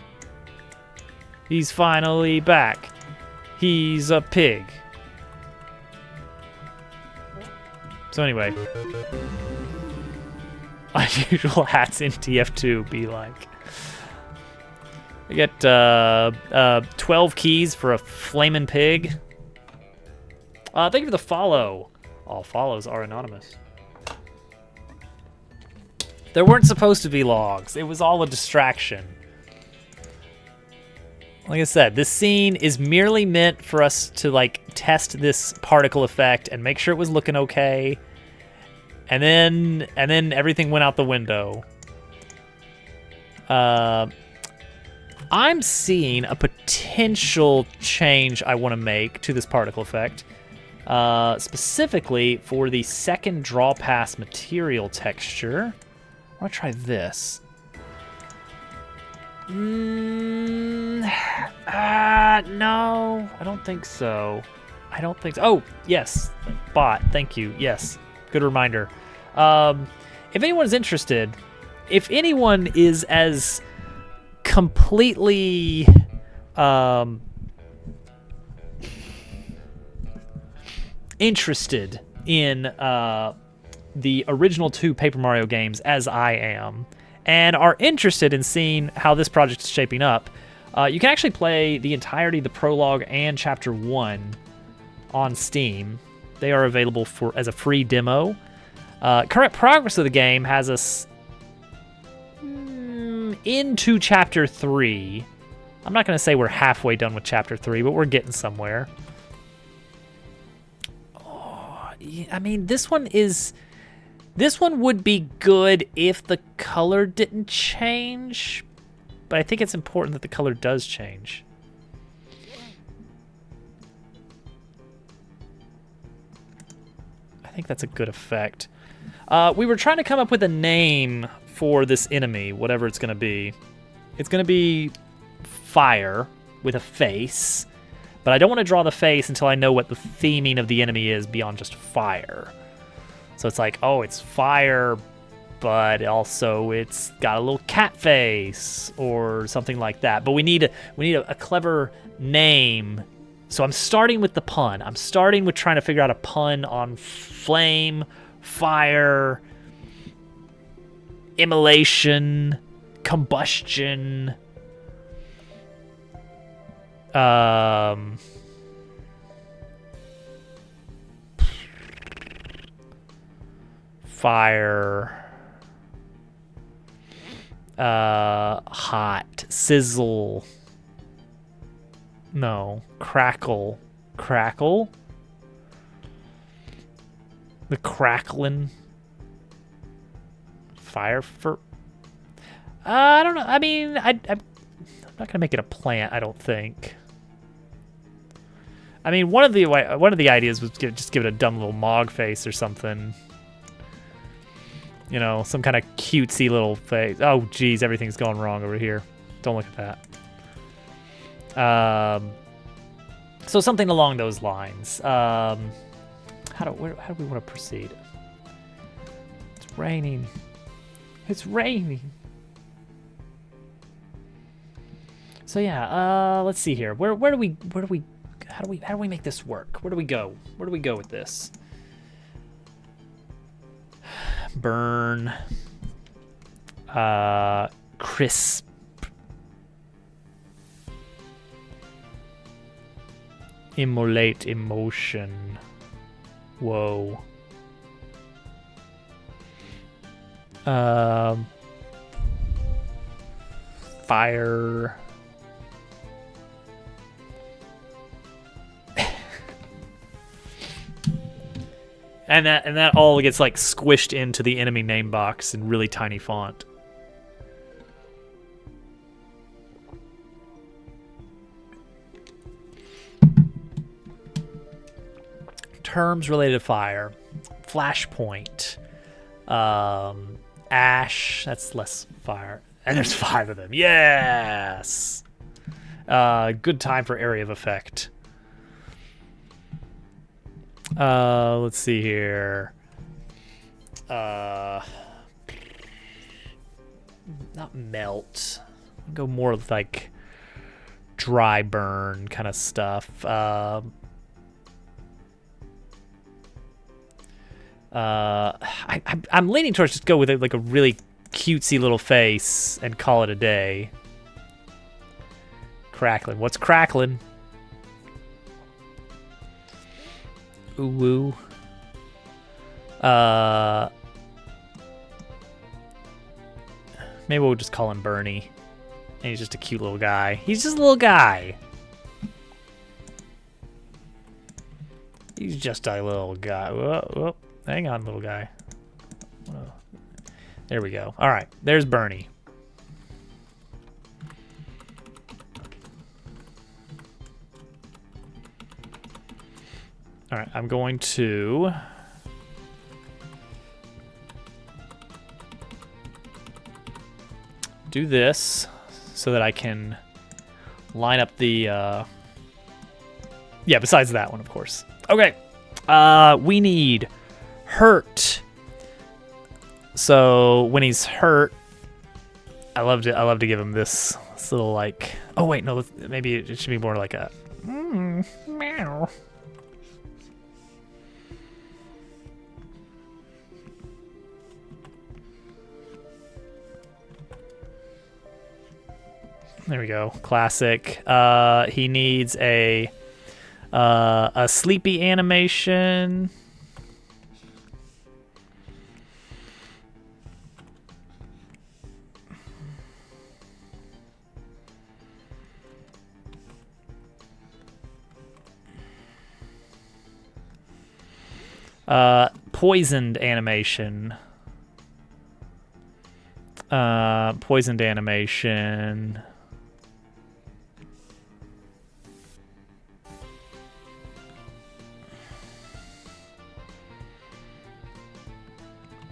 He's finally back. He's a pig. So anyway. Unusual hats in TF2 be like. I get 12 keys for a flamin' pig. Thank you for the follow. All follows are anonymous. There weren't supposed to be logs. It was all a distraction. Like I said, this scene is merely meant for us to like test this particle effect and make sure it was looking okay. And then everything went out the window. I'm seeing a potential change I want to make to this particle effect. Specifically for the second draw pass material texture. I want to try this. No, I don't think so. Oh, yes, bot. Thank you. Yes, good reminder. If anyone's interested, if anyone is as completely interested in the original 2 Paper Mario games as I am, and are interested in seeing how this project is shaping up, you can actually play the entirety of the prologue and Chapter 1 on Steam. They are available as a free demo. Current progress of the game has us into Chapter 3. I'm not going to say we're halfway done with Chapter 3, but we're getting somewhere. Oh, I mean, this one would be good if the color didn't change, but I think it's important that the color does change. I think that's a good effect. We were trying to come up with a name for this enemy, whatever it's going to be. It's going to be fire with a face, but I don't want to draw the face until I know what the theming of the enemy is beyond just fire. So it's like, oh, it's fire, but also it's got a little cat face or something like that. But we need a clever name. So I'm starting with the pun. I'm starting with trying to figure out a pun on flame, fire, immolation, combustion. Fire. Hot. Sizzle. No. Crackle. Crackle? The crackling. Fire for... I don't know. I mean, I'm not going to make it a plant, I don't think. I mean, one of the ideas was just give it a dumb little Mog face or something. You know, some kind of cutesy little face. Oh, geez, everything's going wrong over here. Don't look at that. So something along those lines. How do we want to proceed? It's raining. It's raining. So yeah, let's see here. How do we make this work? Where do we go? Where do we go with this? Burn. Crisp. Immolate emotion. Whoa. Fire. And that all gets like squished into the enemy name box in really tiny font. Terms related to fire. Flashpoint. Ash. That's less fire. And there's 5 of them. Yes! Good time for area of effect. Let's see here. Not melt. Go more with like dry burn kind of stuff. I'm leaning towards just go with like a really cutesy little face and call it a day. Crackling. What's crackling? Ooh woo. Maybe we'll just call him Bernie. And he's just a cute little guy. He's just a little guy. He's just a little guy. Whoa, whoa. Hang on, little guy. Whoa. There we go. All right, there's Bernie. All right, I'm going to do this so that I can line up the, yeah, besides that one, of course. Okay, we need hurt. So when he's hurt, I love to give him this little like, oh wait, no, maybe it should be more like a, meow. There we go. Classic. He needs a sleepy animation. Poisoned animation. Poisoned animation.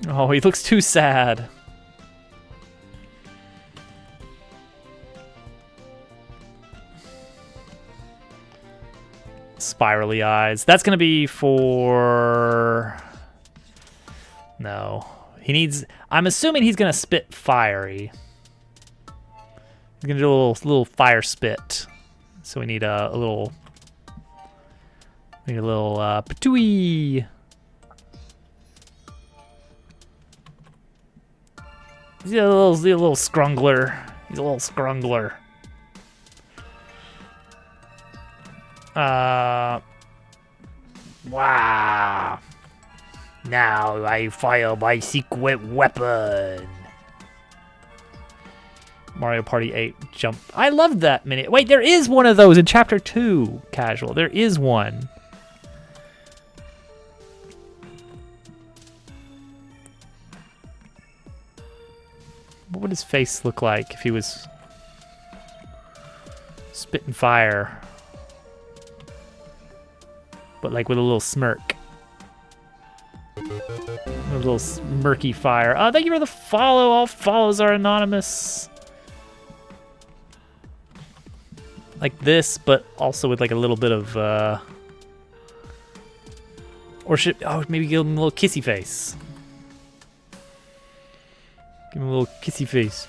Oh, he looks too sad. Spirally eyes. That's gonna be for... No. He needs... I'm assuming he's gonna spit fiery. He's gonna do a little fire spit. So we need a little... We need a little patooey. He's a little scrungler. He's a little scrungler. Wow. Now I fire my secret weapon. Mario Party 8 jump. I loved that mini. Wait, there is one of those in Chapter 2, Casual. There is one. What would his face look like if he was spitting fire? But like with a little smirk. A little smirky fire. Oh, thank you for the follow. All follows are anonymous. Like this, but also with like a little bit of, or should, oh, maybe give him a little kissy face. Give him a little kissy face.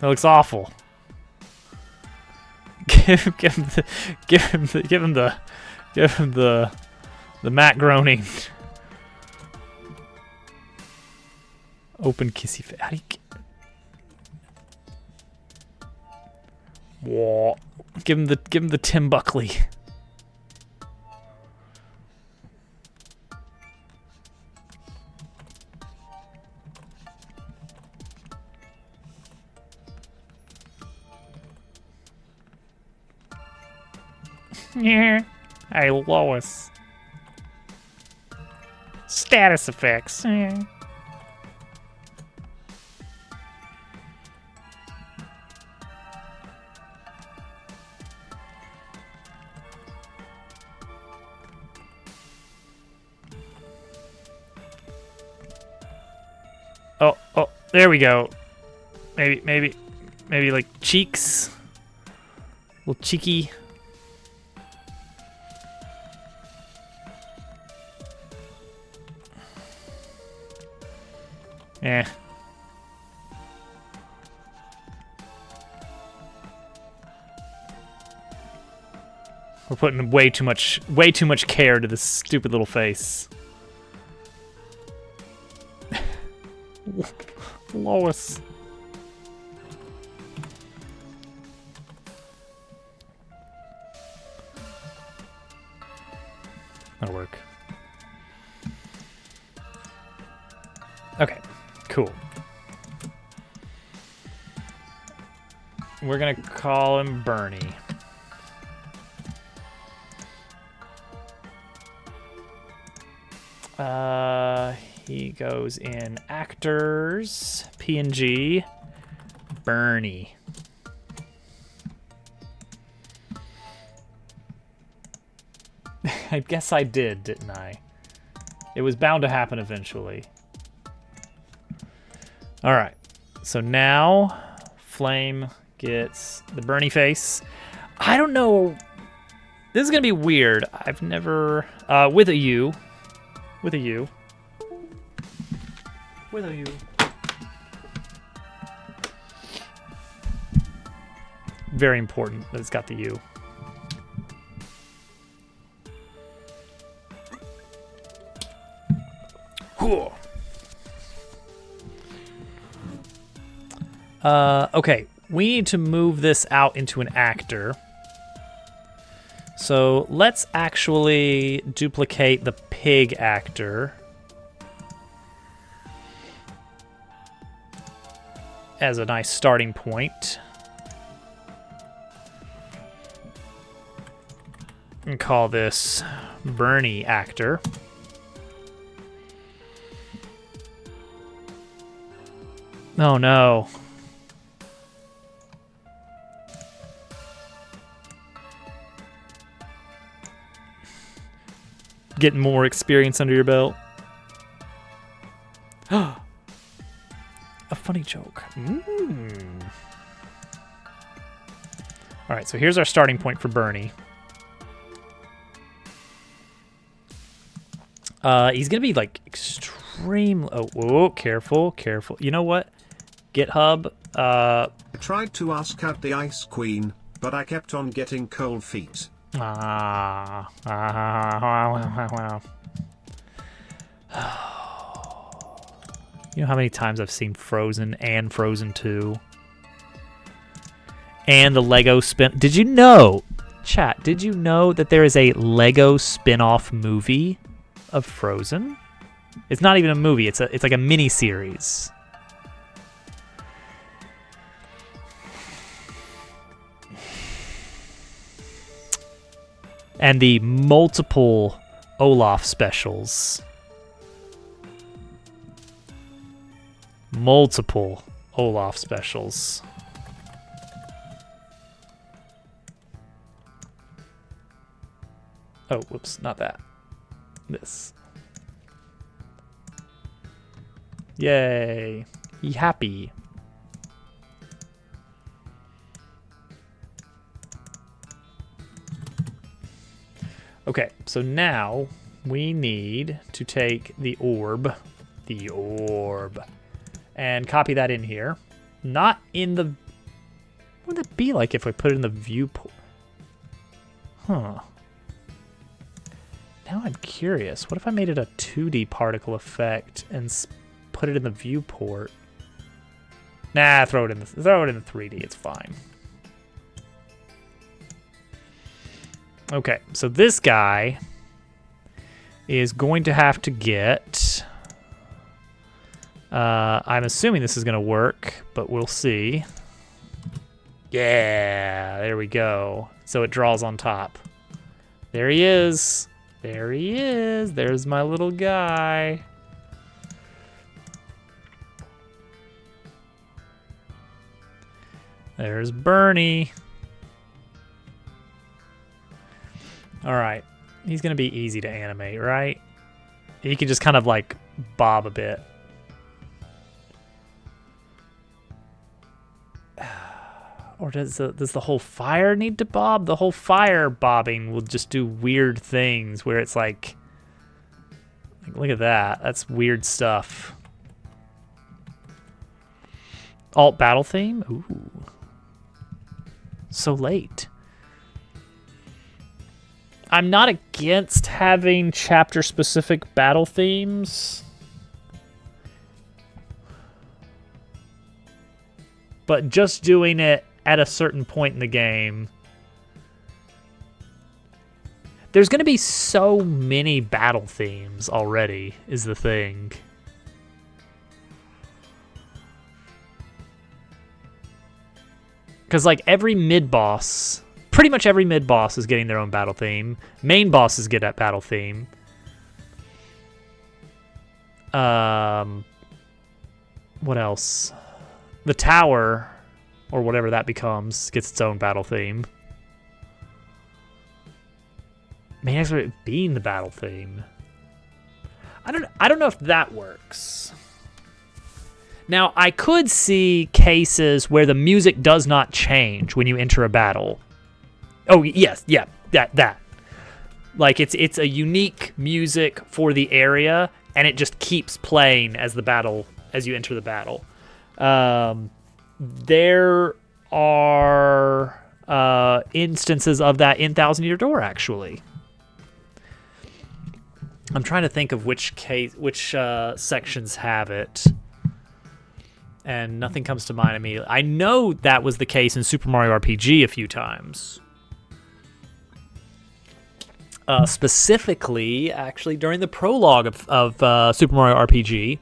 That looks awful. Give him the Matt Groening. Open kissy face. How do you Whoa. Give him the Tim Buckley. Yeah. Hey, Lois. Status effects. Yeah. Oh, there we go. Maybe like cheeks. A little cheeky. Yeah. We're putting way too much care to this stupid little face. Lois. That'll work. Okay, cool. We're gonna call him Bernie. He goes in actors, PNG, Bernie. I guess I did, didn't I? It was bound to happen eventually. All right, so now Flame gets the Bernie face. I don't know. This is gonna be weird. I've never with a U. With a U. With a U. Very important that it's got the U. Cool. Okay, we need to move this out into an actor. So let's actually duplicate the pig actor as a nice starting point. And call this Bernie actor. Oh no. Getting more experience under your belt. A funny joke. All right, so here's our starting point for Bernie. He's gonna be like extreme. Oh, careful, careful. You know what? GitHub. I tried to ask out the Ice Queen, but I kept on getting cold feet. Wow. You know how many times I've seen Frozen and Frozen 2? And the Lego spin. Did you know, chat, did you know that there is a Lego spin-off movie of Frozen? It's not even a movie, it's like a mini series. And the multiple Olaf specials. Multiple Olaf specials. Oh, whoops, not that. This. Yay. Be happy. Okay, so now we need to take the orb, and copy that in here. Not in the... What would it be like if I put it in the viewport? Huh. Now I'm curious. What if I made it a 2D particle effect and put it in the viewport? Nah, throw it in the 3D. It's fine. Okay, so this guy is going to have to get... I'm assuming this is going to work, but we'll see. Yeah, there we go. So it draws on top. There he is. There he is. There's my little guy. There's Bernie. All right. He's going to be easy to animate, right? He can just kind of like bob a bit. Or does the whole fire need to bob? The whole fire bobbing will just do weird things where it's like look at that. That's weird stuff. Alt battle theme? Ooh. So late. I'm not against having chapter-specific battle themes. But just doing it at a certain point in the game. There's going to be so many battle themes already, is the thing. Because, like, every mid-boss, pretty much every mid-boss is getting their own battle theme. Main bosses get that battle theme. What else? The tower, or whatever that becomes, gets its own battle theme. Main expert being the battle theme. I don't know if that works. Now, I could see cases where the music does not change when you enter a battle. Oh, yes, yeah, that. Like, it's a unique music for the area, and it just keeps playing as you enter the battle. There are instances of that in Thousand Year Door, actually. I'm trying to think of which sections have it, and nothing comes to mind immediately. I know that was the case in Super Mario RPG a few times. Specifically, actually, during the prologue of Super Mario RPG,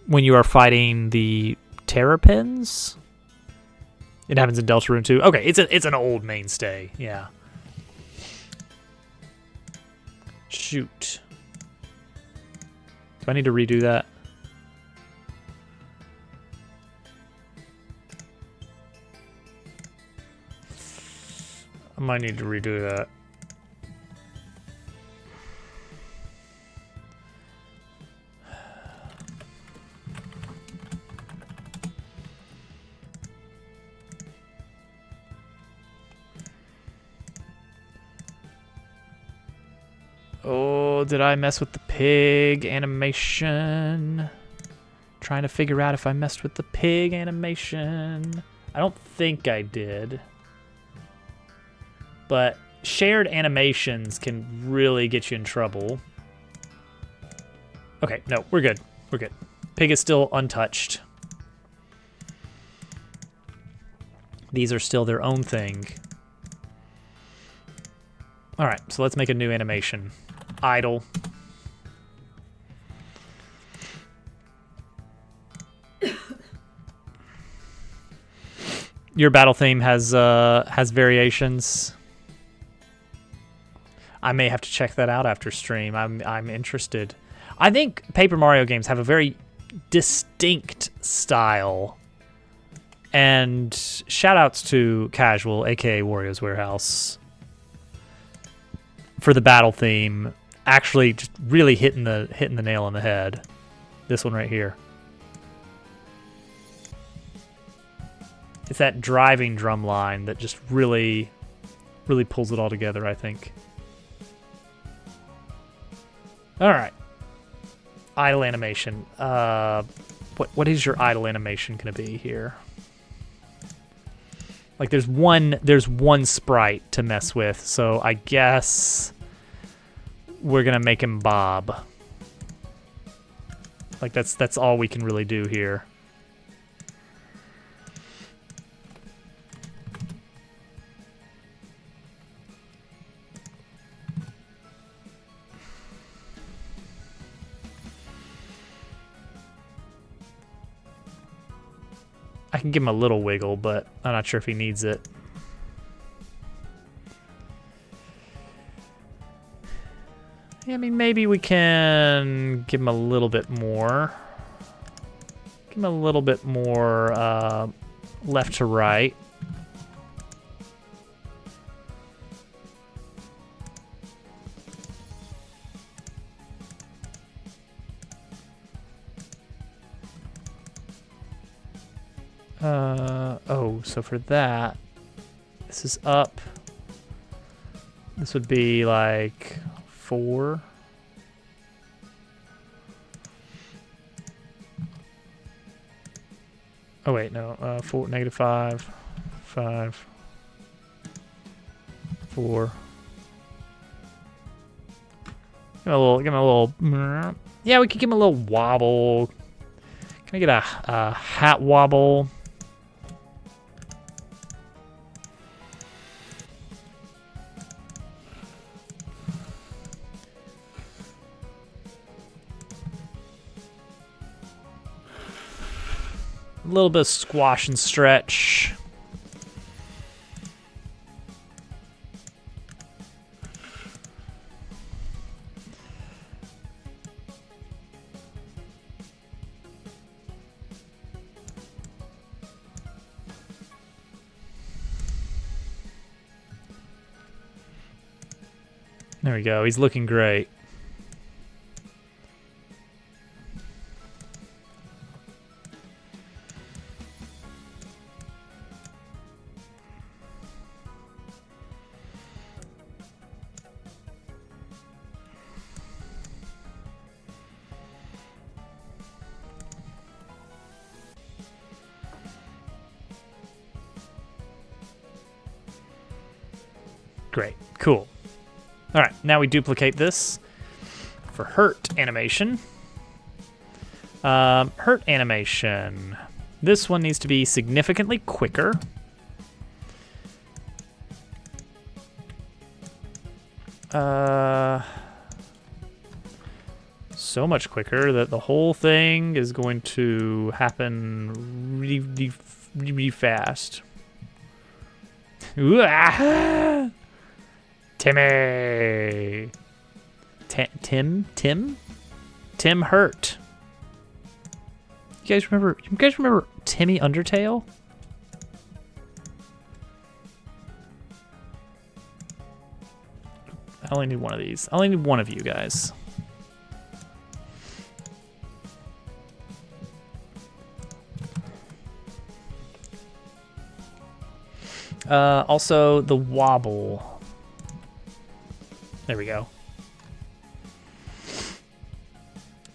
when you are fighting the Terrapins. It happens in Deltarune too. Okay, it's an old mainstay, yeah. Shoot. Do I need to redo that? I might need to redo that. Oh, did I mess with the pig animation? Trying to figure out if I messed with the pig animation. I don't think I did. But shared animations can really get you in trouble. Okay, no, we're good. We're good. Pig is still untouched. These are still their own thing. All right, so let's make a new animation. Idle. Your battle theme has variations. I may have to check that out after stream. I'm interested. I think Paper Mario games have a very distinct style. And shoutouts to Casual, aka Wario's Warehouse, for the battle theme. Actually, just really hitting the nail on the head. This one right here. It's that driving drum line that just really pulls it all together, I think. All right. Idle animation. What is your idle animation going to be here? Like there's one sprite to mess with, so I guess we're gonna make him Bob. Like that's all we can really do here. I can give him a little wiggle, but I'm not sure if he needs it. Yeah, I mean, maybe we can give him a little bit more. Give him a little bit more left to right. Oh, so for that, this is up. This would be like 4. Oh wait, no, 4, -5, 5, 4. Give him a little. Yeah, we could give him a little wobble. Can I get a hat wobble? A little bit of squash and stretch. There we go. He's looking great. Great. Cool. All right, now we duplicate this for hurt animation. Hurt animation. This one needs to be significantly quicker. So much quicker that the whole thing is going to happen really, really fast. Ooh, ah! Timmy. Tim Hurt. You guys remember Timmy Undertale? I only need one of these. I only need one of you guys. Also the wobble. There we go.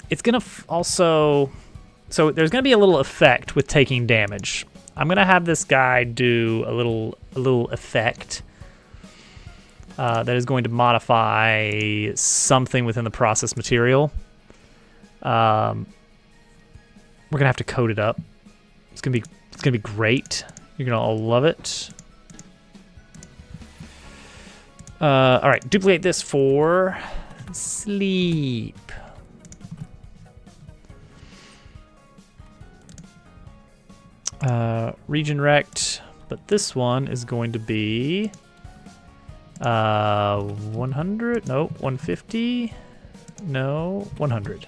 It's gonna also, so there's gonna be a little effect with taking damage. I'm gonna have this guy do a little effect that is going to modify something within the process material. We're gonna have to code it up. It's gonna be great. You're gonna all love it. All right, duplicate this for sleep. Region rect, but this one is going to be 100. No, 150. No, 100.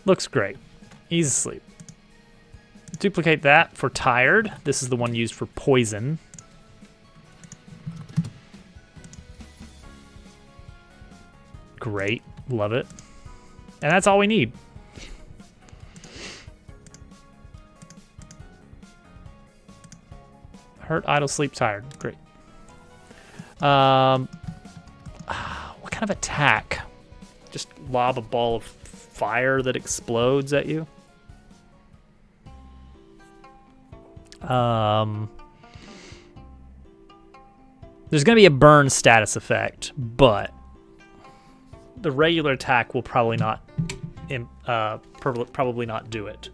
Looks great. He's asleep. Duplicate that for tired. This is the one used for poison. Great. Love it. And that's all we need. Hurt, idle, sleep, tired. Great. What kind of attack? Just lob a ball of fire that explodes at you? There's going to be a burn status effect, but the regular attack will probably not do it.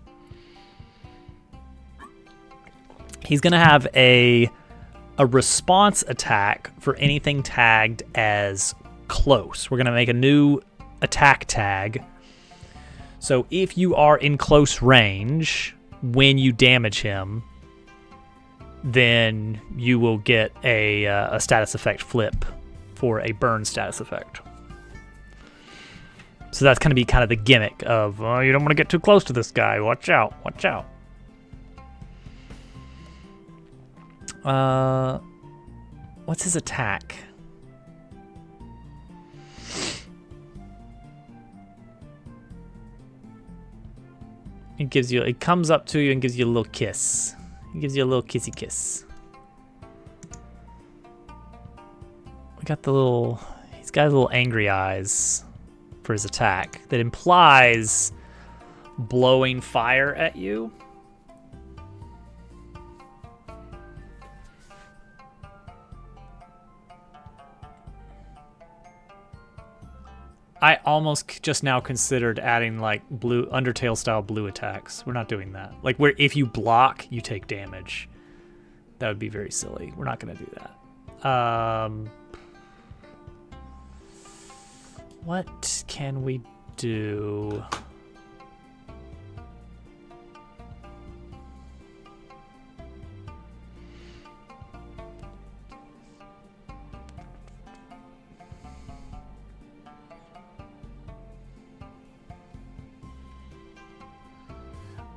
He's going to have a response attack for anything tagged as close. We're going to make a new attack tag. So if you are in close range when you damage him, then you will get a status effect flip for a burn status effect. So that's going to be kind of the gimmick of, oh, you don't want to get too close to this guy. Watch out. Watch out. What's his attack? It comes up to you and gives you a little kiss. It gives you a little kissy kiss. We got he's got little angry eyes for his attack that implies blowing fire at you. I almost just now considered adding like blue Undertale style blue attacks. We're not doing that. Like where if you block, you take damage. That would be very silly. We're not gonna do that. What can we do?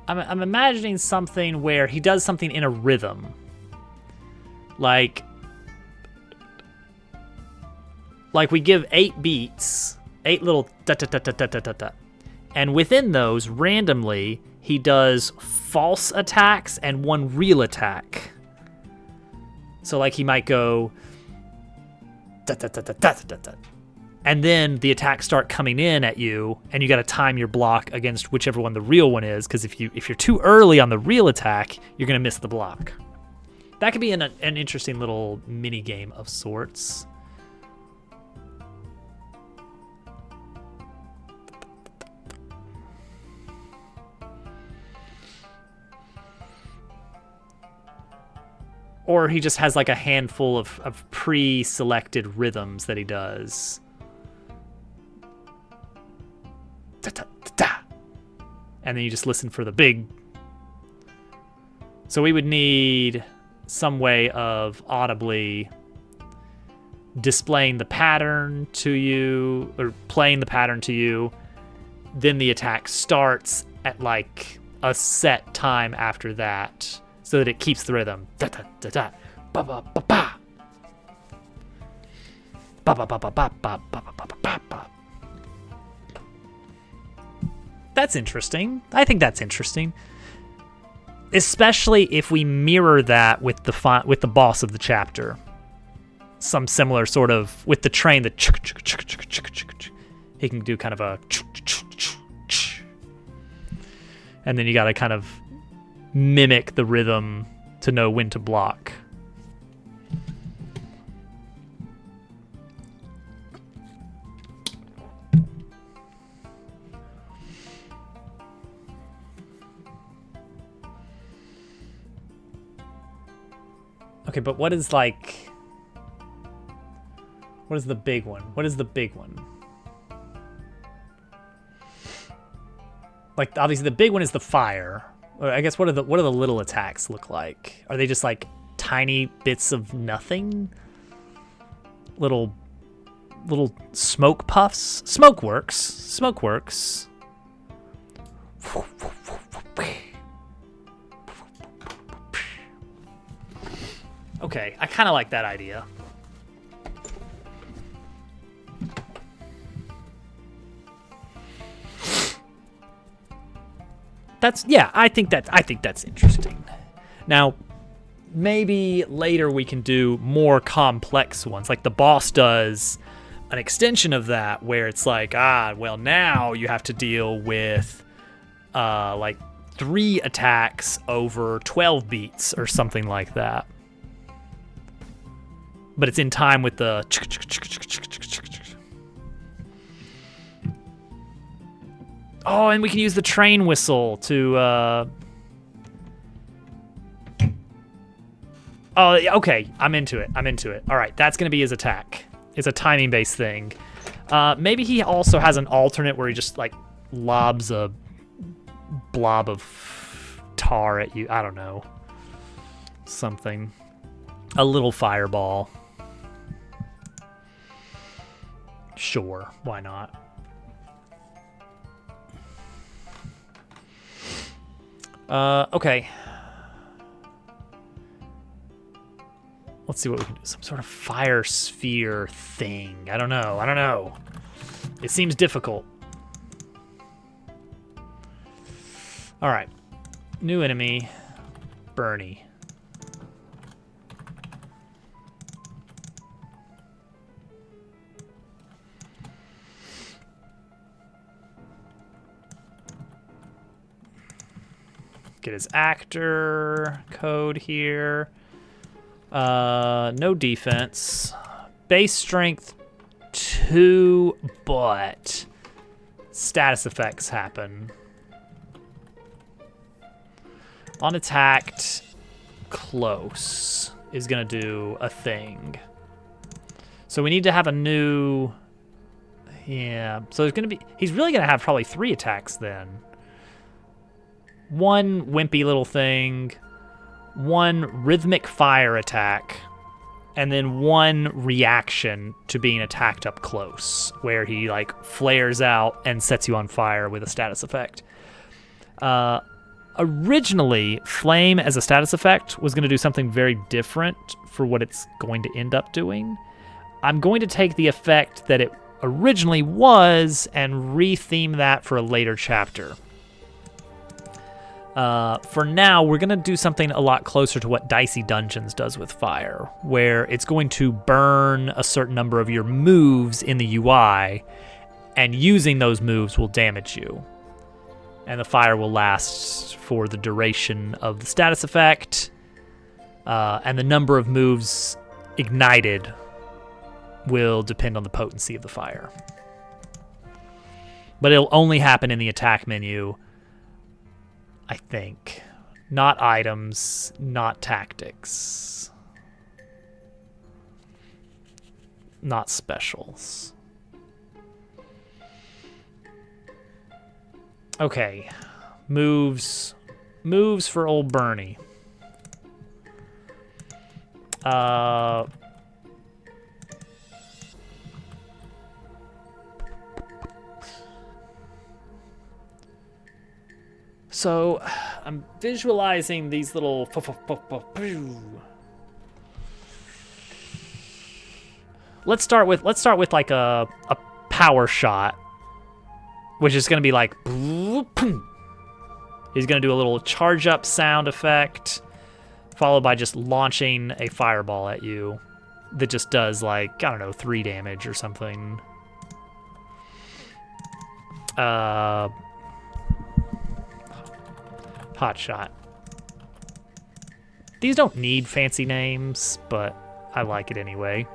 I'm imagining something where he does something in a rhythm. Like we give 8 beats, 8 little da-da-da-da-da-da-da. And within those, randomly, he does false attacks and one real attack. So like he might go da-da-da-da-da-da-da. And then the attacks start coming in at you, and you got to time your block against whichever one the real one is, because if you're too early on the real attack, you're gonna miss the block. That could be an interesting little mini game of sorts. Or he just has like a handful of pre-selected rhythms that he does. And then you just listen for the big. So we would need some way of audibly displaying the pattern to you, or playing the pattern to you. Then the attack starts at like a set time after that, so that it keeps the rhythm. Da da da da, ba ba ba ba, ba ba ba ba ba ba ba ba ba ba. That's interesting. I think that's interesting, especially if we mirror that with the boss of the chapter. Some similar sort of with the train. The he can do kind of a, and then you got to kind of mimic the rhythm to know when to block. Okay, but what is the big one? What is the big one? Like, obviously the big one is the fire. Or I guess what do the little attacks look like? Are they just like tiny bits of nothing? Little smoke puffs? Smoke works. Okay, I kind of like that idea. I think that's interesting. Now, maybe later we can do more complex ones, like the boss does an extension of that, where it's like, well, now you have to deal with like 3 attacks over 12 beats or something like that. But it's in time with the. Oh, and we can use the train whistle to. Oh, okay. I'm into it. All right, that's gonna be his attack. It's a timing-based thing. Maybe he also has an alternate where he just like lobs a blob of tar at you. I don't know. Something. A little fireball. Sure, why not? Okay. Let's see what we can do. Some sort of fire sphere thing. I don't know. It seems difficult. All right. New enemy, Bernie. Get his actor code here. No defense. Base strength 2, but status effects happen. Unattacked, close is gonna do a thing. So we need to have a new, yeah. So there's gonna be, he's really gonna have probably 3 attacks then. 1 wimpy little thing, 1 rhythmic fire attack, and then 1 reaction to being attacked up close, where he like flares out and sets you on fire with a status effect. Originally, Flame as a status effect was going to do something very different for what it's going to end up doing. I'm going to take the effect that it originally was and retheme that for a later chapter. For now, we're going to do something a lot closer to what Dicey Dungeons does with fire, where it's going to burn a certain number of your moves in the UI, and using those moves will damage you. And the fire will last for the duration of the status effect, and the number of moves ignited will depend on the potency of the fire. But it'll only happen in the attack menu, I think. Not items, not tactics. Not specials. Okay, moves for old Bernie. So I'm visualizing these little. Let's start with like a power shot, which is going to be like, he's going to do a little charge up sound effect, followed by just launching a fireball at you that just does like, I don't know, 3 damage or something. Hot shot. These don't need fancy names, but I like it anyway.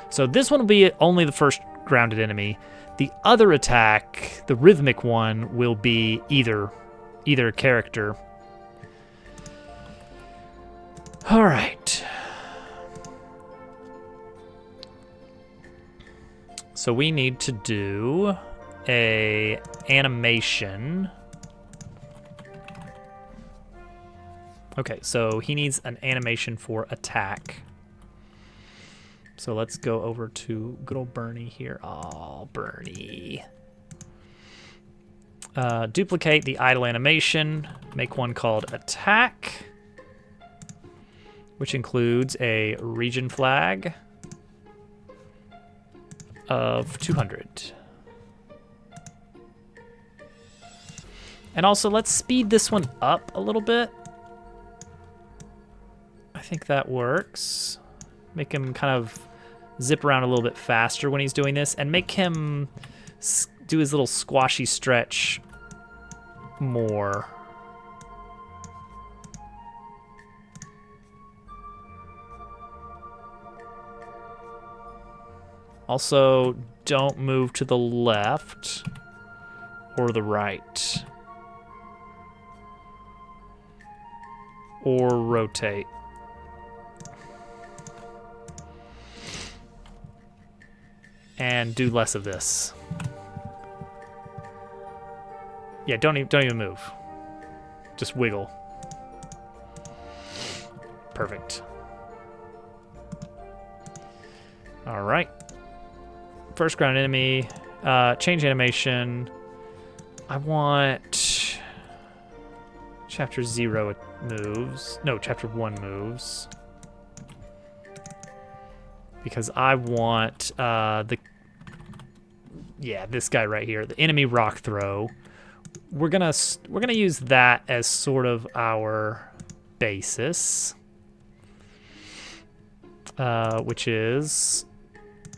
So this one will be only the first grounded enemy. The other attack, the rhythmic one, will be either character. All right. So we need to do a animation. Okay, so he needs an animation for attack. So let's go over to good old Bernie here. Oh, Bernie. Duplicate the idle animation. Make one called attack, which includes a region flag of 200. And also, let's speed this one up a little bit. I think that works. Make him kind of zip around a little bit faster when he's doing this, and make him do his little squashy stretch more. Also, don't move to the left or the right. Or rotate. And do less of this. Yeah, don't even move. Just wiggle. Perfect. All right. First ground enemy. Change animation. I want chapter 0 moves. No, chapter 1 moves. Because I want this guy right here, the enemy rock throw. We're gonna use that as sort of our basis, which is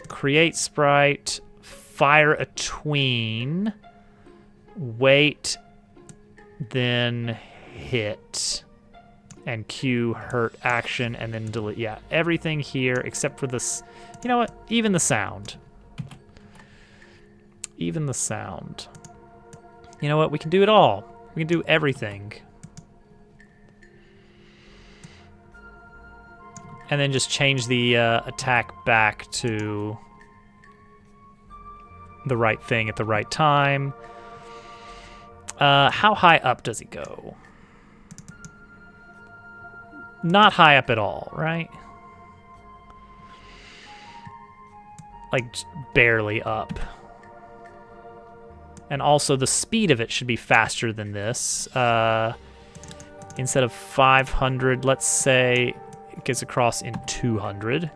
create sprite, fire a tween, wait, then hit. And Q hurt action, and then delete. Yeah, everything here except for this. You know what? Even the sound. even the sound. You know what? We can do it all. We can do everything. And then just change the attack back to the right thing at the right time. How high up does he go? Not high up at all, right? Like, barely up. And also, the speed of it should be faster than this. Instead of 500, let's say it gets across in 200.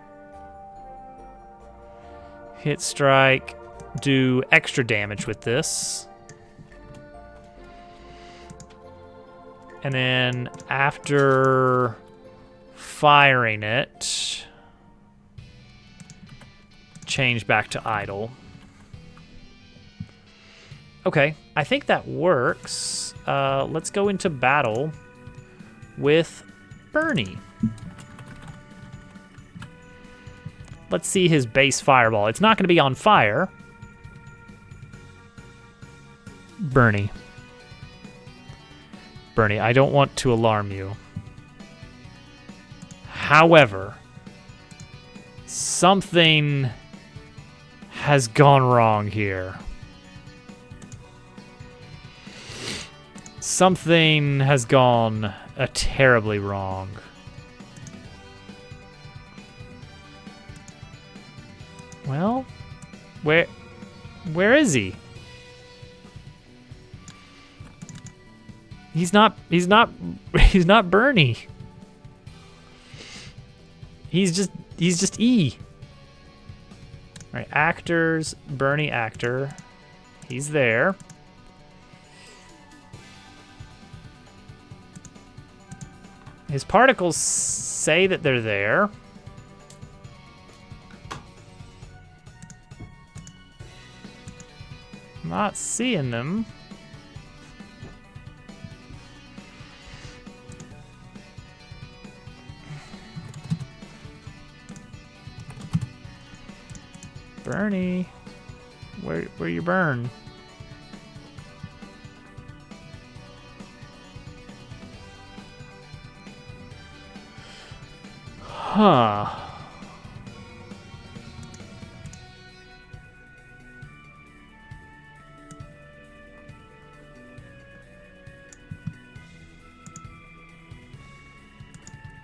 Hit strike, do extra damage with this. And then after firing it, change back to idle. Okay, I think that works. Let's go into battle with Bernie. Let's see his base fireball. It's not going to be on fire. Bernie. Bernie, I don't want to alarm you. However, something has gone wrong here. Something has gone terribly wrong. Well, where is he? He's not Bernie. He's just E. All right, actors, Bernie actor. He's there. His particles say that they're there. I'm not seeing them. Bernie, where you burn? Huh.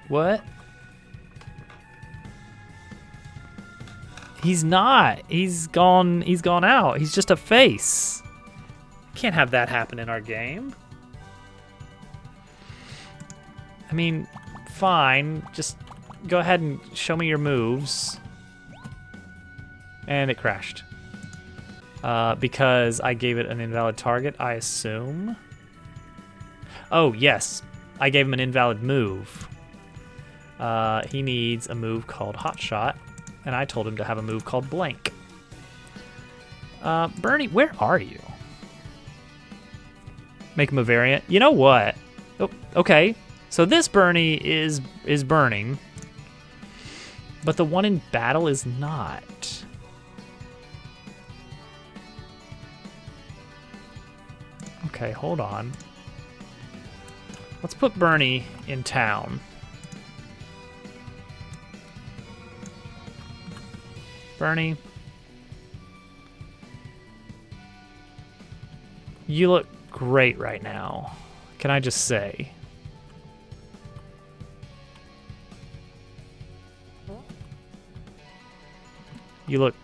What? He's not. He's gone out. He's just a face. Can't have that happen in our game. I mean, fine. Just go ahead and show me your moves. And it crashed. Because I gave it an invalid target, I assume. Oh, yes. I gave him an invalid move. He needs a move called Hot Shot. And I told him to have a move called Blank. Bernie, where are you? Make him a variant. You know what? Oh, okay. So this Bernie is burning. But the one in battle is not. Okay, hold on. Let's put Bernie in town. Bernie, you look great right now. Can I just say? You look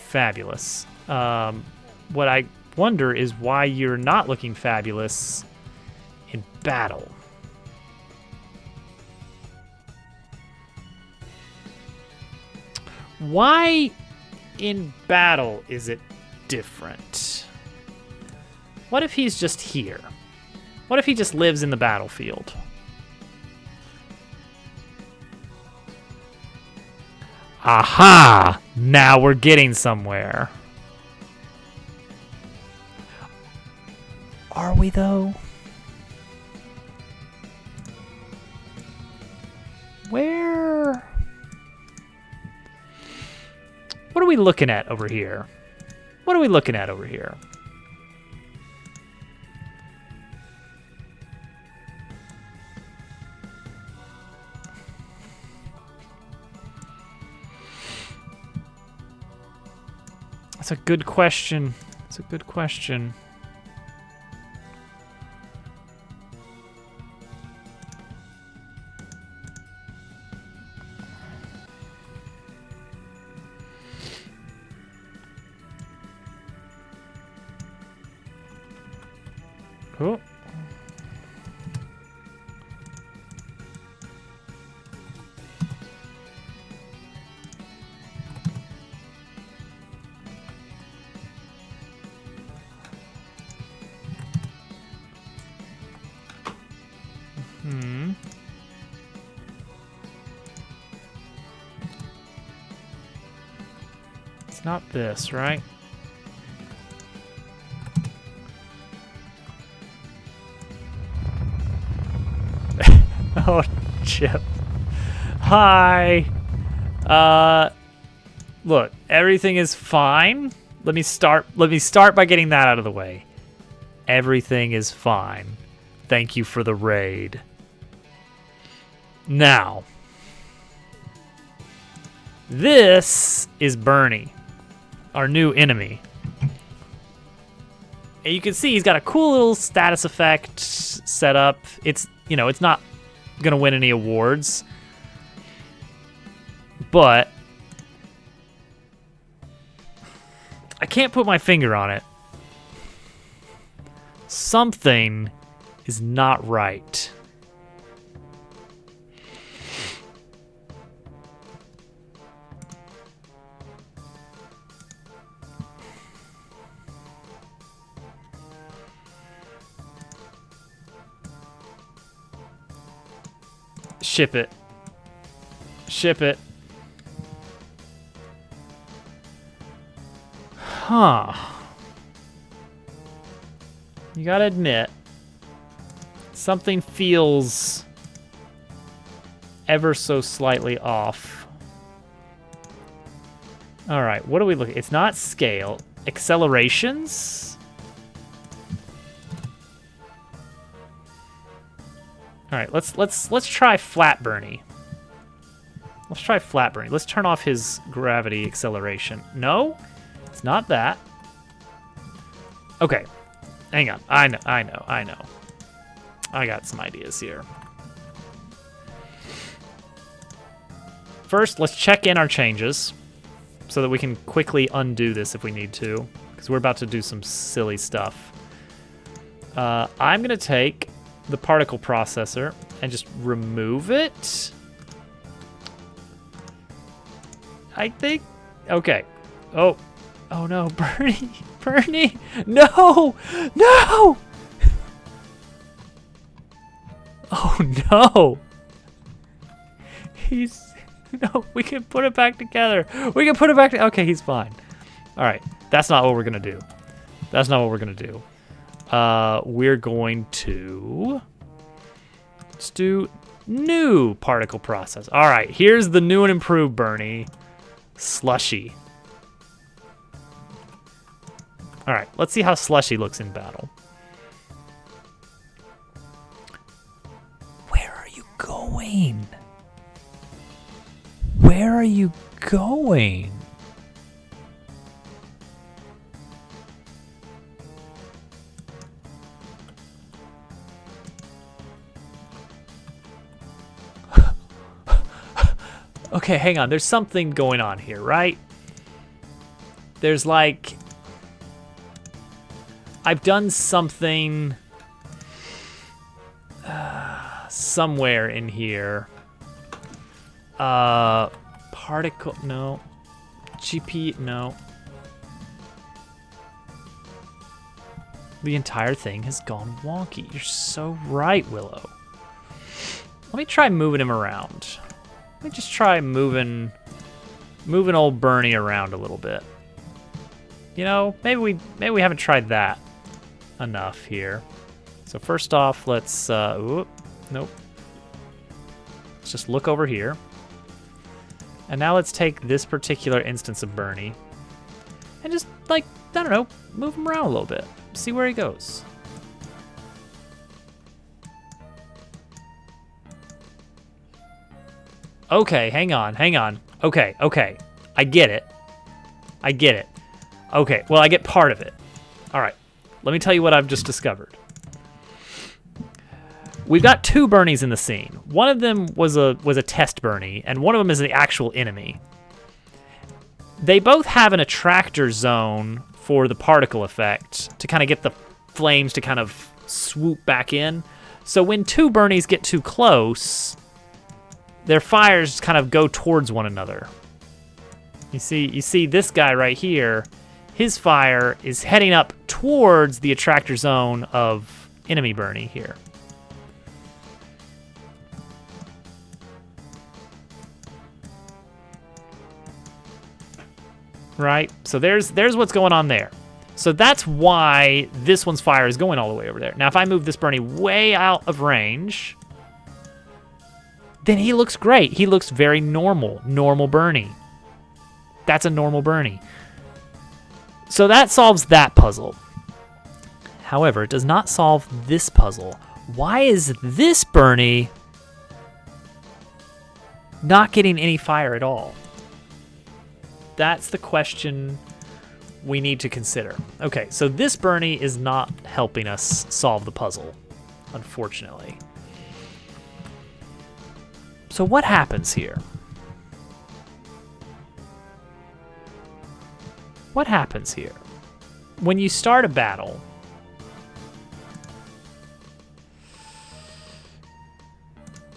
fabulous. What I wonder is why you're not looking fabulous in battle. Why in battle is it different? What if he's just here? What if he just lives in the battlefield? Aha! Now we're getting somewhere. Are we though? Where? What are we looking at over here? What are we looking at over here? That's a good question. It's a good question. Oh. It's not this, right? Oh, Chip. Hi. Look, everything is fine. Let me start by getting that out of the way. Everything is fine. Thank you for the raid. Now, this is Bernie, our new enemy. And you can see he's got a cool little status effect set up. It's, you know, it's not gonna win any awards, but I can't put my finger on it. Something is not right. Ship it. Ship it. Huh. You gotta admit, something feels ever so slightly off. All right, what are we looking? It's not scale. Accelerations? All right, let's try Flat Bernie. Let's try Flat Bernie. Let's turn off his gravity acceleration. No, it's not that. Okay, hang on. I know. I got some ideas here. First, let's check in our changes so that we can quickly undo this if we need to, because we're about to do some silly stuff. I'm gonna take the particle processor and just remove it. I think, okay. Oh no, Bernie, no! Oh no! No, we can put it back together. Okay, he's fine. All right, that's not what we're gonna do. We're going to, let's do new particle process. All right, here's the new and improved Bernie. Slushy. All right, let's see how Slushy looks in battle. Where are you going? Where are you going? Okay, hang on. There's something going on here, right? There's like, I've done something somewhere in here. Particle, no. GP, no. The entire thing has gone wonky. You're so right, Willow. Let me try moving him around. Let me just try moving old Bernie around a little bit. You know, maybe we haven't tried that enough here. So first off, let's nope. Let's just look over here. And now let's take this particular instance of Bernie and just like I don't know, move him around a little bit. See where he goes. Okay, hang on. Okay. I get it. Okay, well, I get part of it. All right, let me tell you what I've just discovered. We've got 2 Bernies in the scene. One of them was a test Bernie, and one of them is the actual enemy. They both have an attractor zone for the particle effect to kind of get the flames to kind of swoop back in. So when 2 Bernies get too close, their fires kind of go towards one another. You see this guy right here, his fire is heading up towards the attractor zone of enemy Bernie here. Right? So there's what's going on there. So that's why this one's fire is going all the way over there. Now, if I move this Bernie way out of range, then he looks great. He looks very normal. Normal Bernie. That's a normal Bernie. So that solves that puzzle. However, it does not solve this puzzle. Why is this Bernie not getting any fire at all? That's the question we need to consider. Okay, so this Bernie is not helping us solve the puzzle, unfortunately. So what happens here? What happens here? When you start a battle,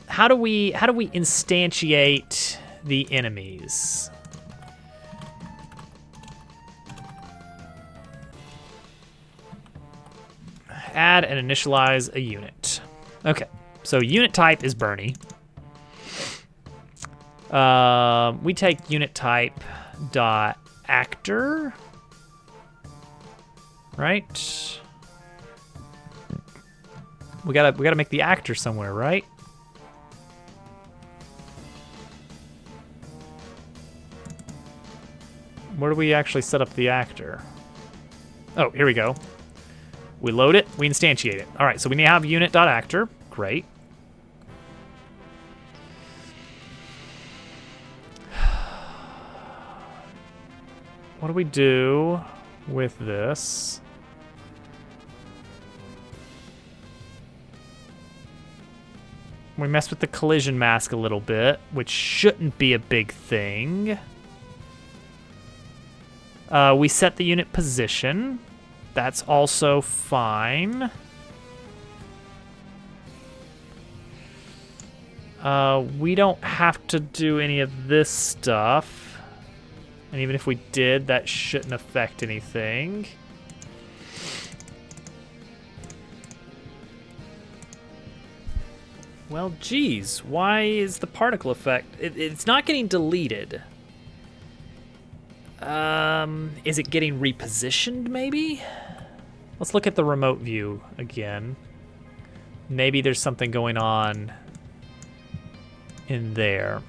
how do we instantiate the enemies? Add and initialize a unit. Okay, so unit type is Bernie. We take unit type dot actor, right? We gotta make the actor somewhere, right? Where do we actually set up the actor? Oh, here we go. We load it, we instantiate it. All right, so we now have unit.actor. Great. What do we do with this? We mess with the collision mask a little bit, which shouldn't be a big thing. We set the unit position. That's also fine. We don't have to do any of this stuff. And even if we did, that shouldn't affect anything. Well, geez, why is the particle effect? It's not getting deleted. Is it getting repositioned, maybe? Let's look at the remote view again. Maybe there's something going on in there.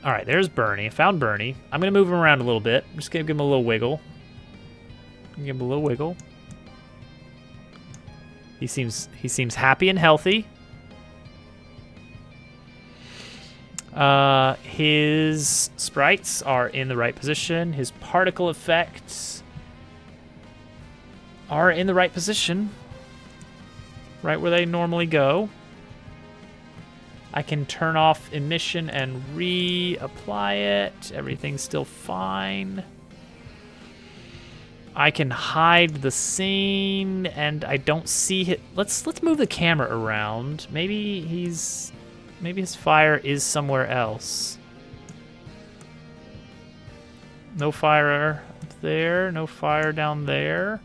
All right, there's Bernie. I found Bernie. I'm gonna move him around a little bit. I'm just gonna give him a little wiggle. Give him a little wiggle. He seems happy and healthy. His sprites are in the right position. His particle effects are in the right position. Right where they normally go. I can turn off emission and reapply it. Everything's still fine. I can hide the scene and I don't see it. Let's move the camera around. Maybe his fire is somewhere else. No fire up there, no fire down there.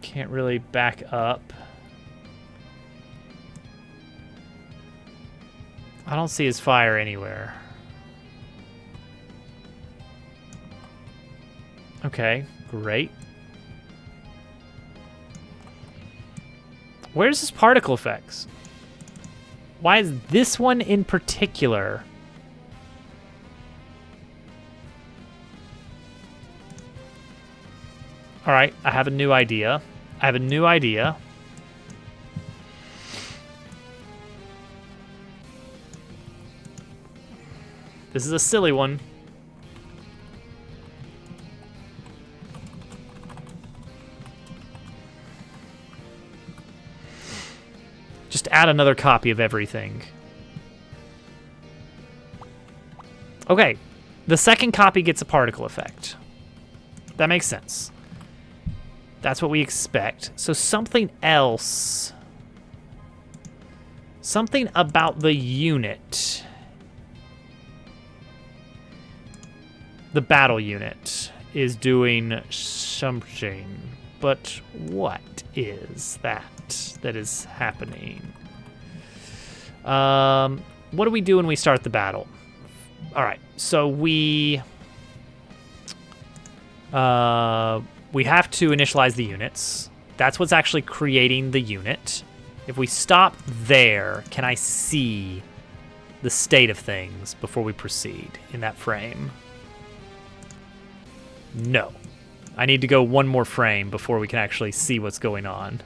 Can't really back up. I don't see his fire anywhere. Okay, great. Where's his particle effects? Why is this one in particular? All right, I have a new idea. This is a silly one. Just add another copy of everything. Okay, the second copy gets a particle effect. That makes sense. That's what we expect. So something else. Something about the unit. The battle unit is doing something. But what is that is happening? What do we do when we start the battle? All right, so we have to initialize the units. That's what's actually creating the unit. If we stop there, can I see the state of things before we proceed in that frame? No. I need to go one more frame before we can actually see what's going on.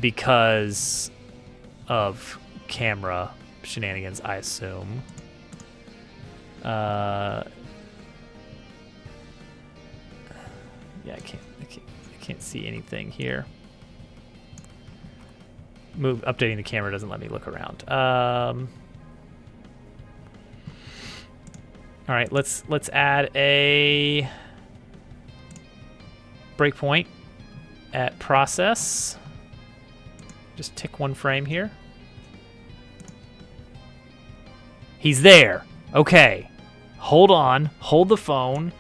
Because of camera shenanigans, I assume. Yeah, I can't see anything here. Updating the camera doesn't let me look around. All right, let's add a breakpoint at process. Just tick one frame here. He's there. Okay. Hold on. Hold the phone.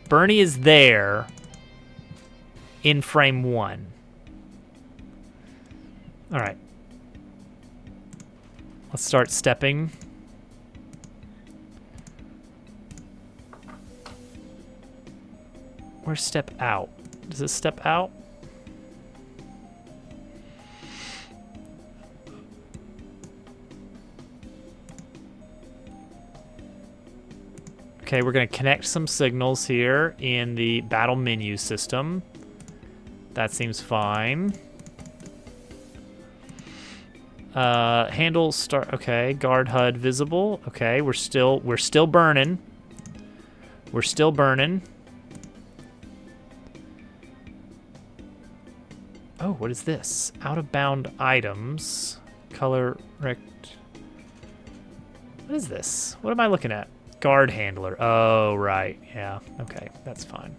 Bernie is there in frame 1. All right. Let's start stepping. Where's step out? Does it step out? Okay, we're going to connect some signals here in the battle menu system. That seems fine. Handle start. Okay, guard HUD visible. Okay, we're still burning. We're still burning. Oh, what is this? Out of bound items. Color rect. What is this? What am I looking at? Guard handler. Oh, right. Yeah. Okay, that's fine.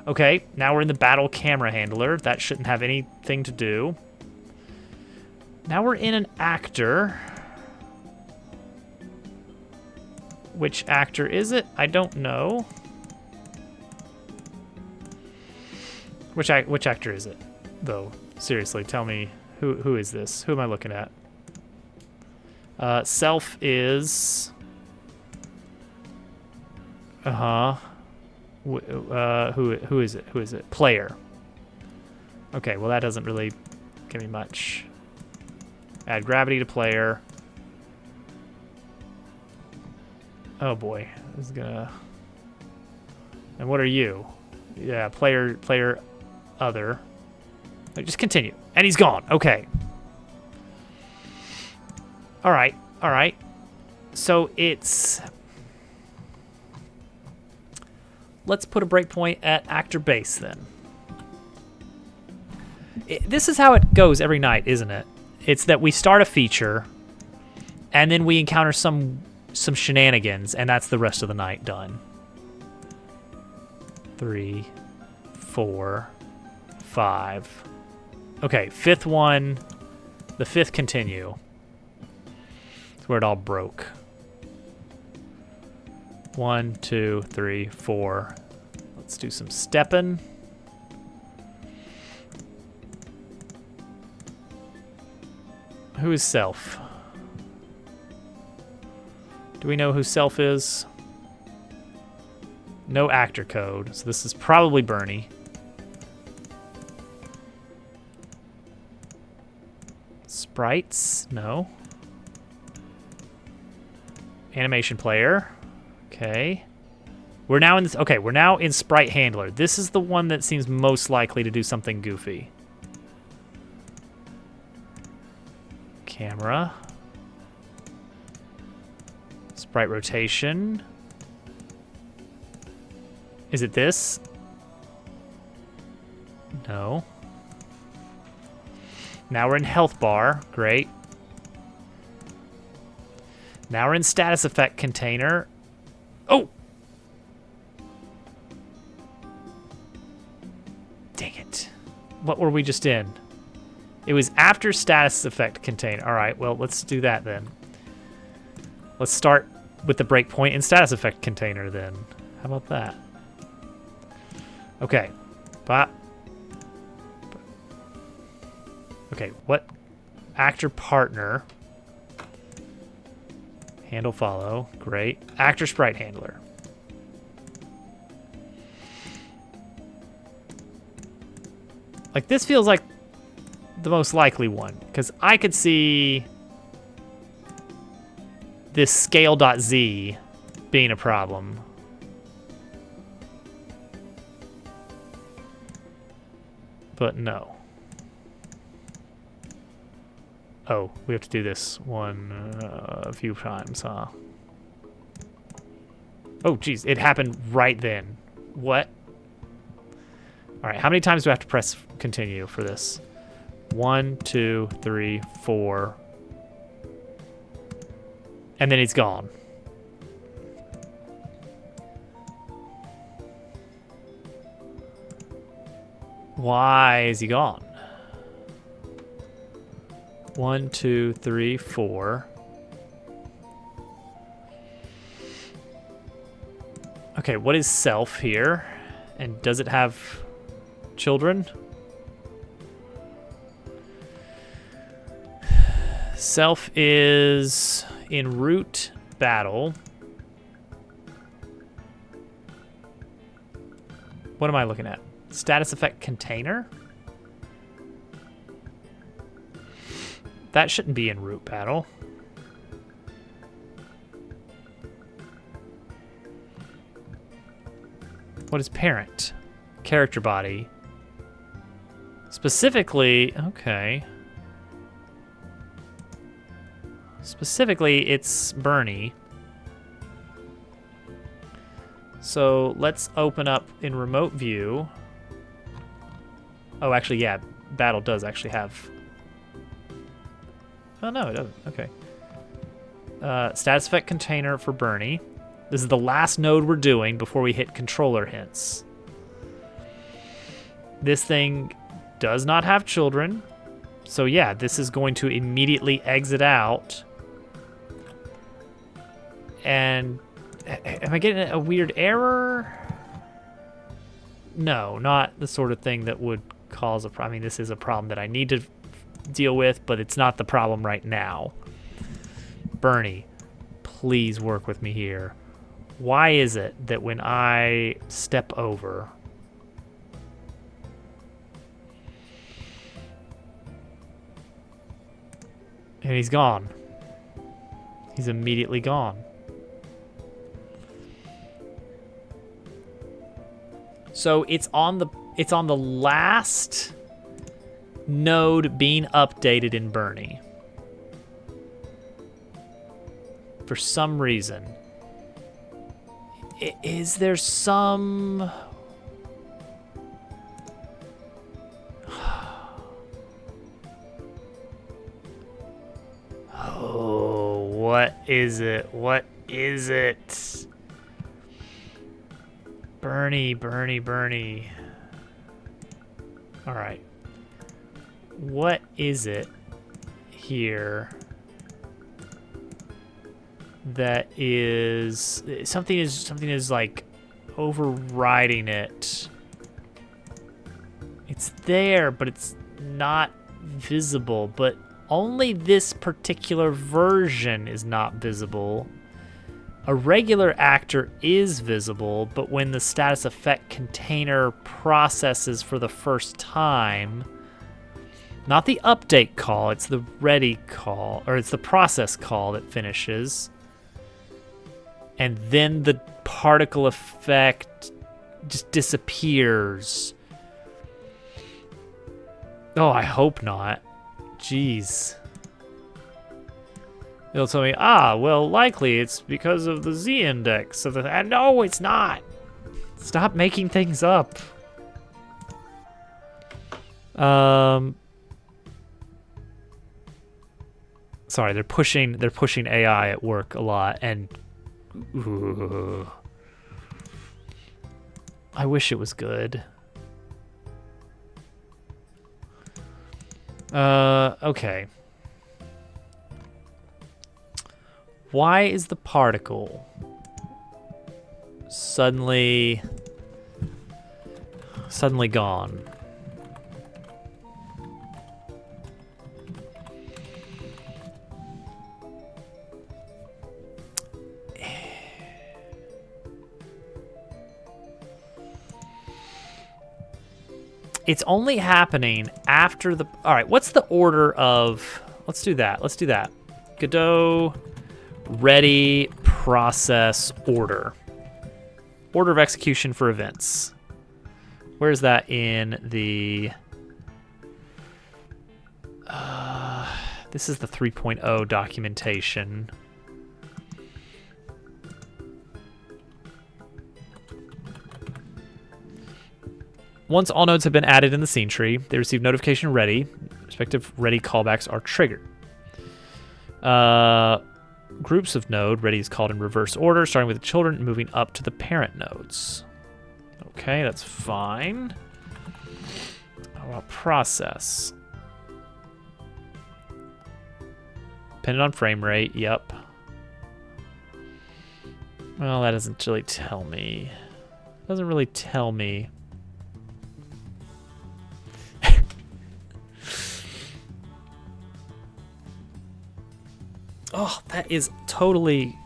Okay, now we're in the battle camera handler. That shouldn't have anything to do. Now we're in an actor. Which actor is it? I don't know. Which actor is it, though? Seriously, tell me, who is this? Who am I looking at? Self is... Uh-huh. Who is it? Who is it? Player. Okay, well that doesn't really give me much. Add gravity to player. Oh boy, this is gonna... And what are you? Yeah, player other. Like, just continue. And he's gone. Okay. All right. All right. So it's... Let's put a breakpoint at actor base then. This is how it goes every night, isn't it? It's that we start a feature, and then we encounter some shenanigans, and that's the rest of the night done. 3, 4, 5. Okay, fifth one. The fifth continue. That's where it all broke. 1, 2, 3, 4. Let's do some stepping. Who is Self? Do we know who Self is? No actor code, so this is probably Bernie. Sprites? No. Animation player. Okay. We're now in this. Okay, we're now in Sprite Handler. This is the one that seems most likely to do something goofy. Camera. Sprite rotation. Is it this? No. Now we're in health bar. Great. Now we're in status effect container. Oh! Dang it. What were we just in? It was after status effect container. All right, well, let's do that then. Let's start with the breakpoint in status effect container then. How about that? Okay. Okay, what? Actor partner. Handle follow. Great. Actor sprite handler. Like, this feels like the most likely one, because I could see this scale.z being a problem. But no. Oh, we have to do this one a few times, huh? Oh, geez, it happened right then. What? All right, how many times do I have to press continue for this? 1, 2, 3, 4. And then he's gone. Why is he gone? 1, 2, 3, 4. Okay, what is self here? And does it have children? Self is in root battle. What am I looking at? Status effect container? That shouldn't be in root battle. What is parent? Character body. Specifically, okay. Specifically, it's Bernie. So let's open up in remote view. Oh, actually, yeah, battle does actually have. Oh, no, it doesn't. Okay. Status effect container for Bernie. This is the last node we're doing before we hit controller hints. This thing does not have children. So yeah, this is going to immediately exit out. And am I getting a weird error? No, not the sort of thing that would cause a problem. I mean, this is a problem that I need to deal with, but it's not the problem right now. Bernie, please work with me here. Why is it that when I step over, and he's gone. He's immediately gone. So it's on the last node being updated in Bernie. For some reason. Is there some... Oh, what is it? What is it? Bernie. All right. What is it here that is something is like overriding it? It's there, but it's not visible, but only this particular version is not visible. A regular actor is visible, but when the status effect container processes for the first time, Not the update call, it's the ready call, or it's the process call that finishes. And then the particle effect just disappears. Oh, I hope not. Jeez. It'll tell me, well, likely it's because of the z-index of the... No, it's not. Stop making things up. Sorry, they're pushing AI at work a lot, and I wish it was good. Okay. Why is the particle suddenly gone? It's only happening after the... All right, what's the order of... Let's do that. Godot, ready, process, order. Order of execution for events. Where's that in the... this is the 3.0 documentation. Once all nodes have been added in the scene tree, they receive notification ready. Respective ready callbacks are triggered. Groups of node ready is called in reverse order, starting with the children and moving up to the parent nodes. Okay, that's fine. How about process? Dependent on frame rate, yep. Well, that doesn't really tell me. Doesn't really tell me. Oh, that is totally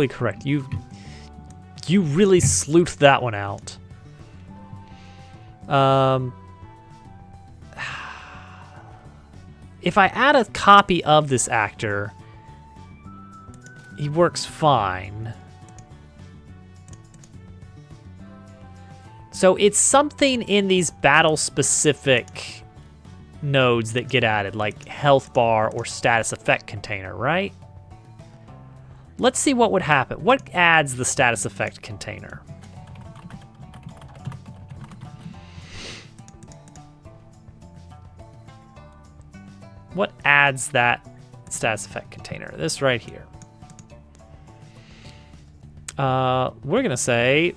correct. You really sleuthed that one out. If I add a copy of this actor, he works fine. So it's something in these battle-specific nodes that get added, like health bar or status effect container, right? Let's see what would happen. What adds the status effect container? What adds that status effect container? This right here. We're gonna say,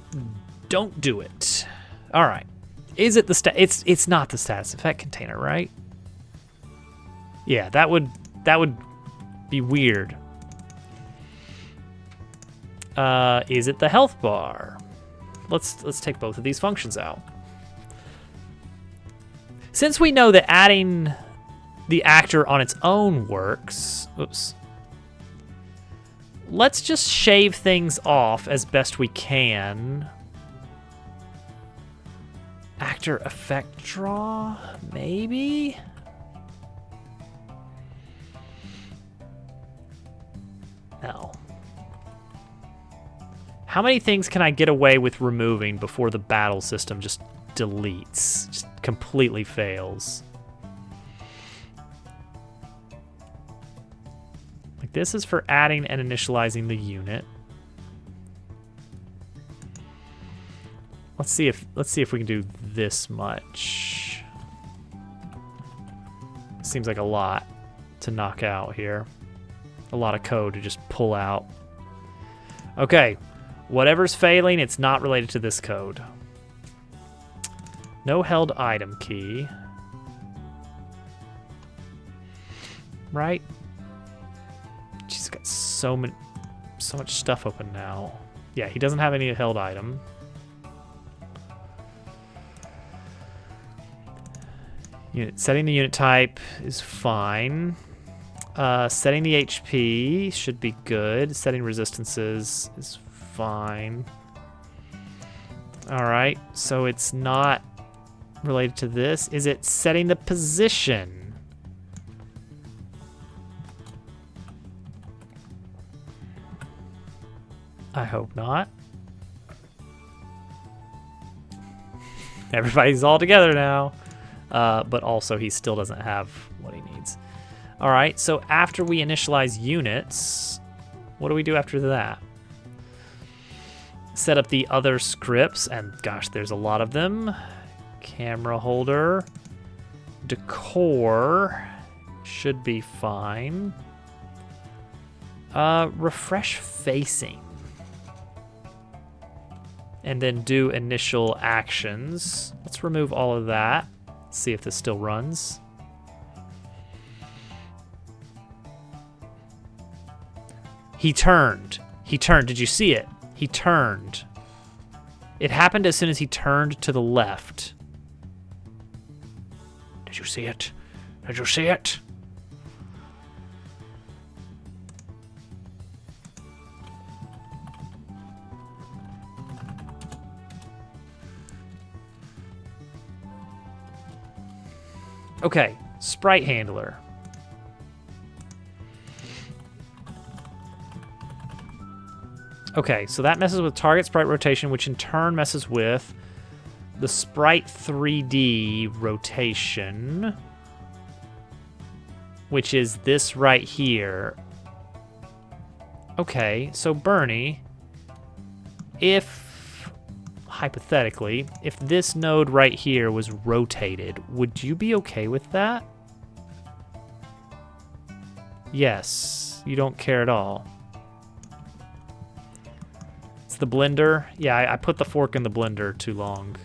don't do it. All right. Is it the it's not the status effect container, right? Yeah, that would be weird. Is it the health bar? Let's take both of these functions out. Since we know that adding the actor on its own works, oops. Let's just shave things off as best we can. Actor effect draw, maybe? No. How many things can I get away with removing before the battle system just deletes, just completely fails? Like this is for adding and initializing the unit. Let's see if we can do this much. Seems like a lot to knock out here. A lot of code to just pull out. Okay, whatever's failing, it's not related to this code. No held item key. Right? She's got so much stuff open now. Yeah, he doesn't have any held item. Setting the unit type is fine. Setting the HP should be good. Setting resistances is fine. All right, so it's not related to this? Is it setting the position? I hope not. Everybody's all together now. But also he still doesn't have what he needs. All right, so after we initialize units, what do we do after that? Set up the other scripts, and gosh, there's a lot of them. Camera holder, decor, should be fine. Refresh facing. And then do initial actions. Let's remove all of that. See if this still runs. He turned. He turned. Did you see it? He turned. It happened as soon as he turned to the left. Did you see it? Did you see it? Okay, sprite handler. Okay, so that messes with target sprite rotation, which in turn messes with the sprite 3D rotation, which is this right here. Okay, so Bernie, if, hypothetically, if this node right here was rotated, would you be okay with that? Yes, you don't care at all. It's the blender. Yeah, I put the fork in the blender too long.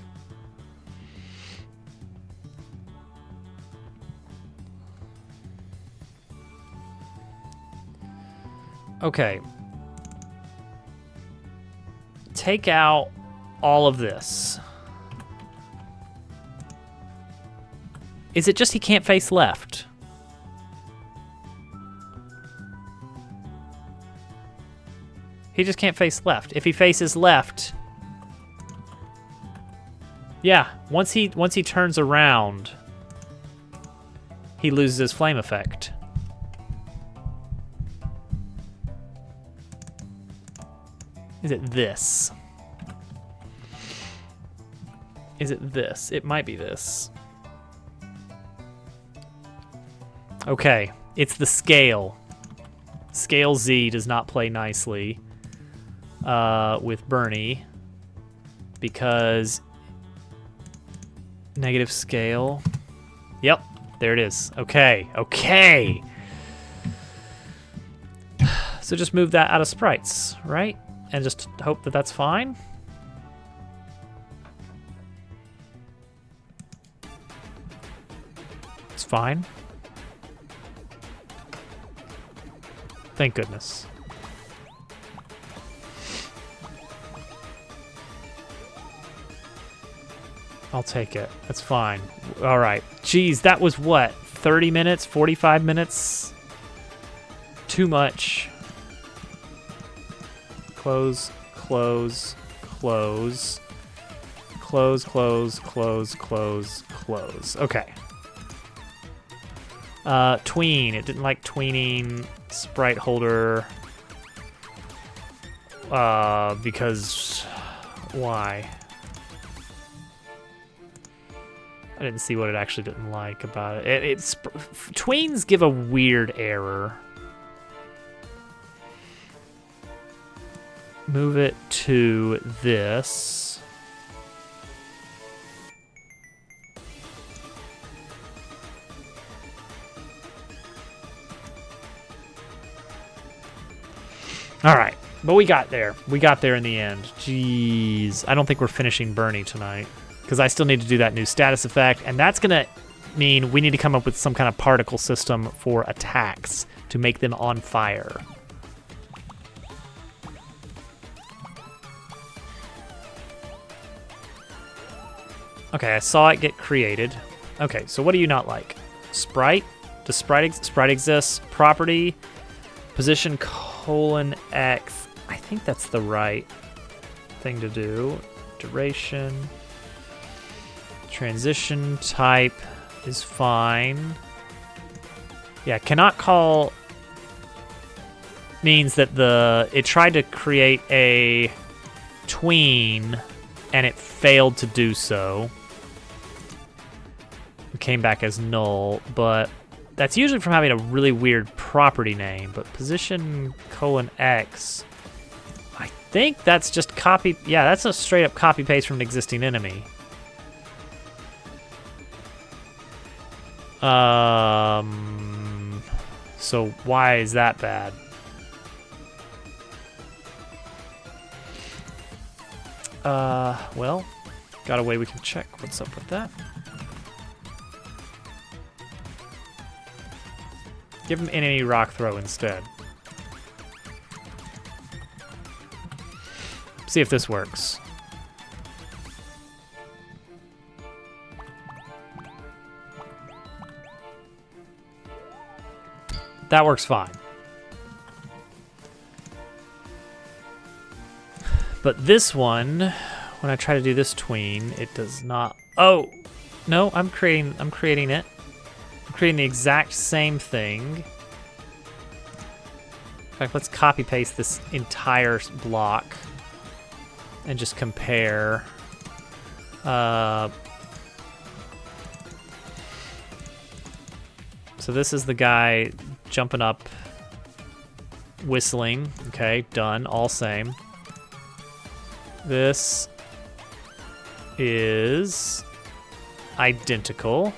Okay. Take out all of this. Is it just he can't face left? He just can't face left. If he faces left, yeah, once he turns around, he loses his flame effect. Is it this? Is it this? It might be this. Okay, it's the scale. Scale Z does not play nicely with Bernie because negative scale. Yep, there it is. Okay, okay. So just move that out of sprites, right? And just hope that that's fine. It's fine. Thank goodness. I'll take it. That's fine. All right. Jeez, that was what? 30 minutes? 45 minutes? Too much. Close, close, close. Close, close, close, close, close. Okay. Tween. It didn't like tweening sprite holder. Because why? I didn't see what it actually didn't like about it. Tweens give a weird error. Move it to this. All right, but we got there. We got there in the end. Jeez, I don't think we're finishing Bernie tonight because I still need to do that new status effect, and that's gonna mean we need to come up with some kind of particle system for attacks to make them on fire. Okay, I saw it get created. Okay, so what do you not like? Sprite? Does Sprite exists? Property? Position :X. I think that's the right thing to do. Duration. Transition type is fine. Yeah, cannot call means that it tried to create a tween and it failed to do so. It came back as null, but that's usually from having a really weird property name. But position : X, I think that's just copy. Yeah, that's a straight up copy paste from an existing enemy. So why is that bad? Well, got a way we can check what's up with that. Give him enemy rock throw instead. See if this works. That works fine. But this one, when I try to do this tween, it does not. Oh, no, I'm creating it. I'm creating the exact same thing. In fact, let's copy paste this entire block and just compare. So this is the guy jumping up, whistling. Okay, done, all same. This is identical.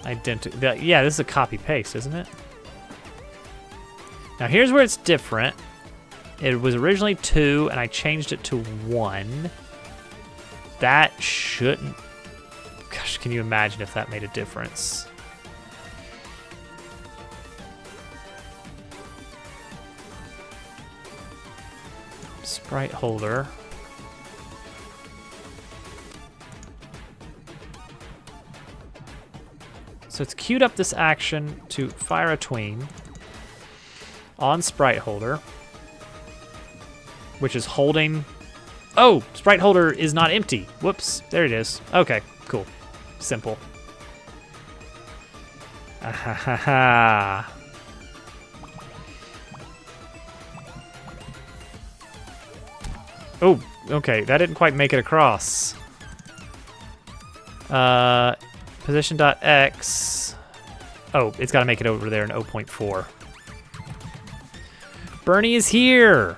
Yeah, this is a copy paste, isn't it? Now here's where it's different. It was originally 2 and I changed it to 1. That shouldn't. Gosh, can you imagine if that made a difference? Sprite holder. So it's queued up this action to fire a tween on sprite holder, which is holding. Oh, sprite holder is not empty. Whoops, there it is. Okay, cool. Simple. Ahaha. Oh, okay, that didn't quite make it across. Position.x. Oh, it's got to make it over there in 0.4. Bernie is here!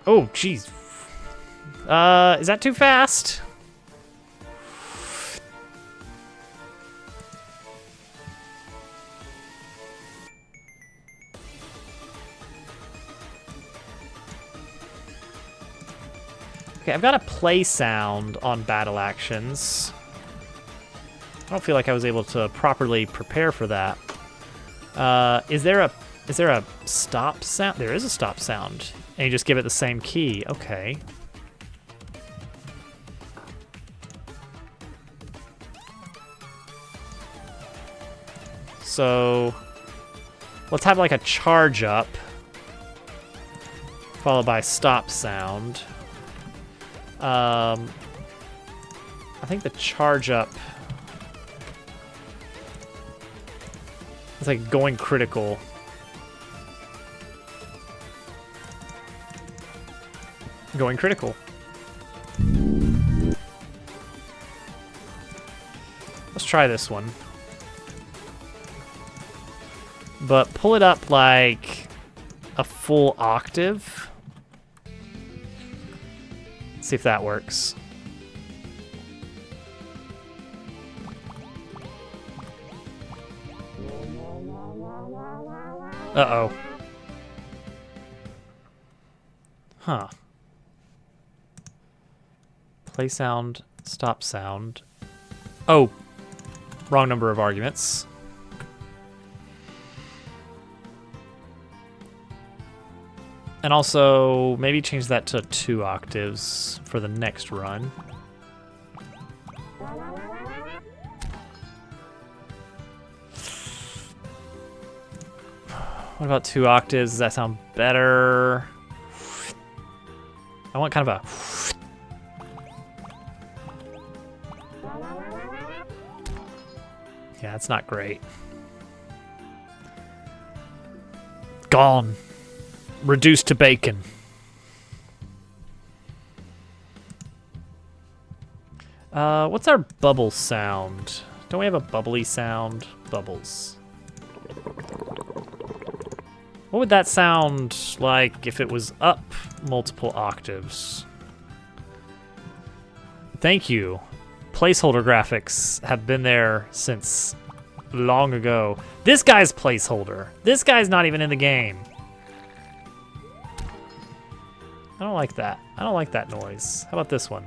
Oh, jeez. Is that too fast? Okay, I've got a play sound on battle actions. I don't feel like I was able to properly prepare for that. Is there a stop sound? There is a stop sound. And you just give it the same key. Okay. So let's have like a charge up followed by stop sound. I think the charge up is like going critical. Going critical. Let's try this one. But pull it up like a full octave. See if that works. Uh-oh. Huh. Play sound, stop sound. Oh, wrong number of arguments. And also, maybe change that to 2 octaves for the next run. What about 2 octaves? Does that sound better? I want kind of a... Yeah, that's not great. Gone. Reduced to bacon. What's our bubble sound? Don't we have a bubbly sound? Bubbles. What would that sound like if it was up multiple octaves? Thank you. Placeholder graphics have been there since long ago. This guy's placeholder. This guy's not even in the game. I don't like that. I don't like that noise. How about this one?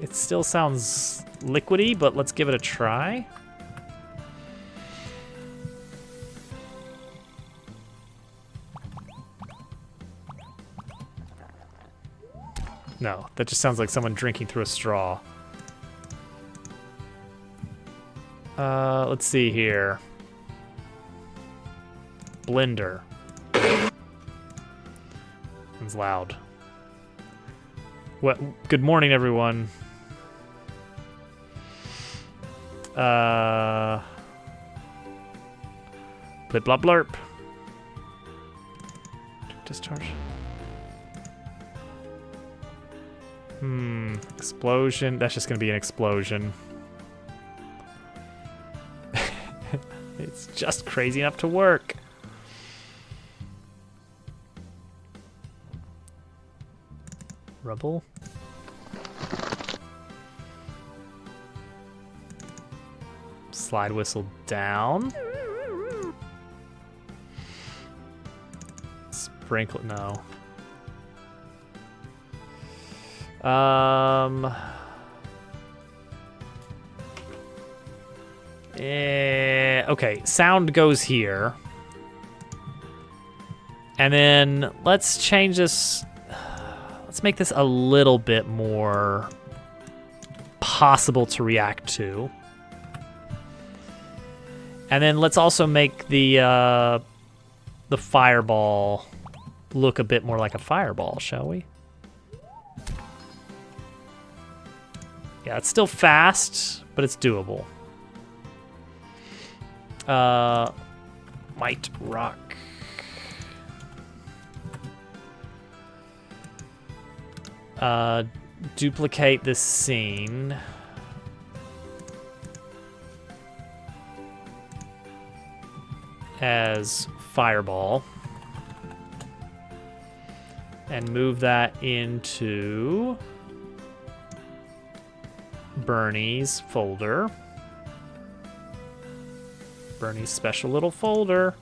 It still sounds liquidy, but let's give it a try. No, that just sounds like someone drinking through a straw. Let's see here. Blender. It's loud. What? Good morning, everyone. Blip blop blurp. Discharge. Explosion. That's just gonna be an explosion. It's just crazy enough to work. Rubble. Slide whistle down. Sprinkle. No. Okay, sound goes here. And then let's change this. Let's make this a little bit more possible to react to. And then let's also make the fireball look a bit more like a fireball, shall we? Yeah, it's still fast, but it's doable. Might rock. Duplicate this scene. As fireball. And move that into Bernie's folder. Bernie's special little folder.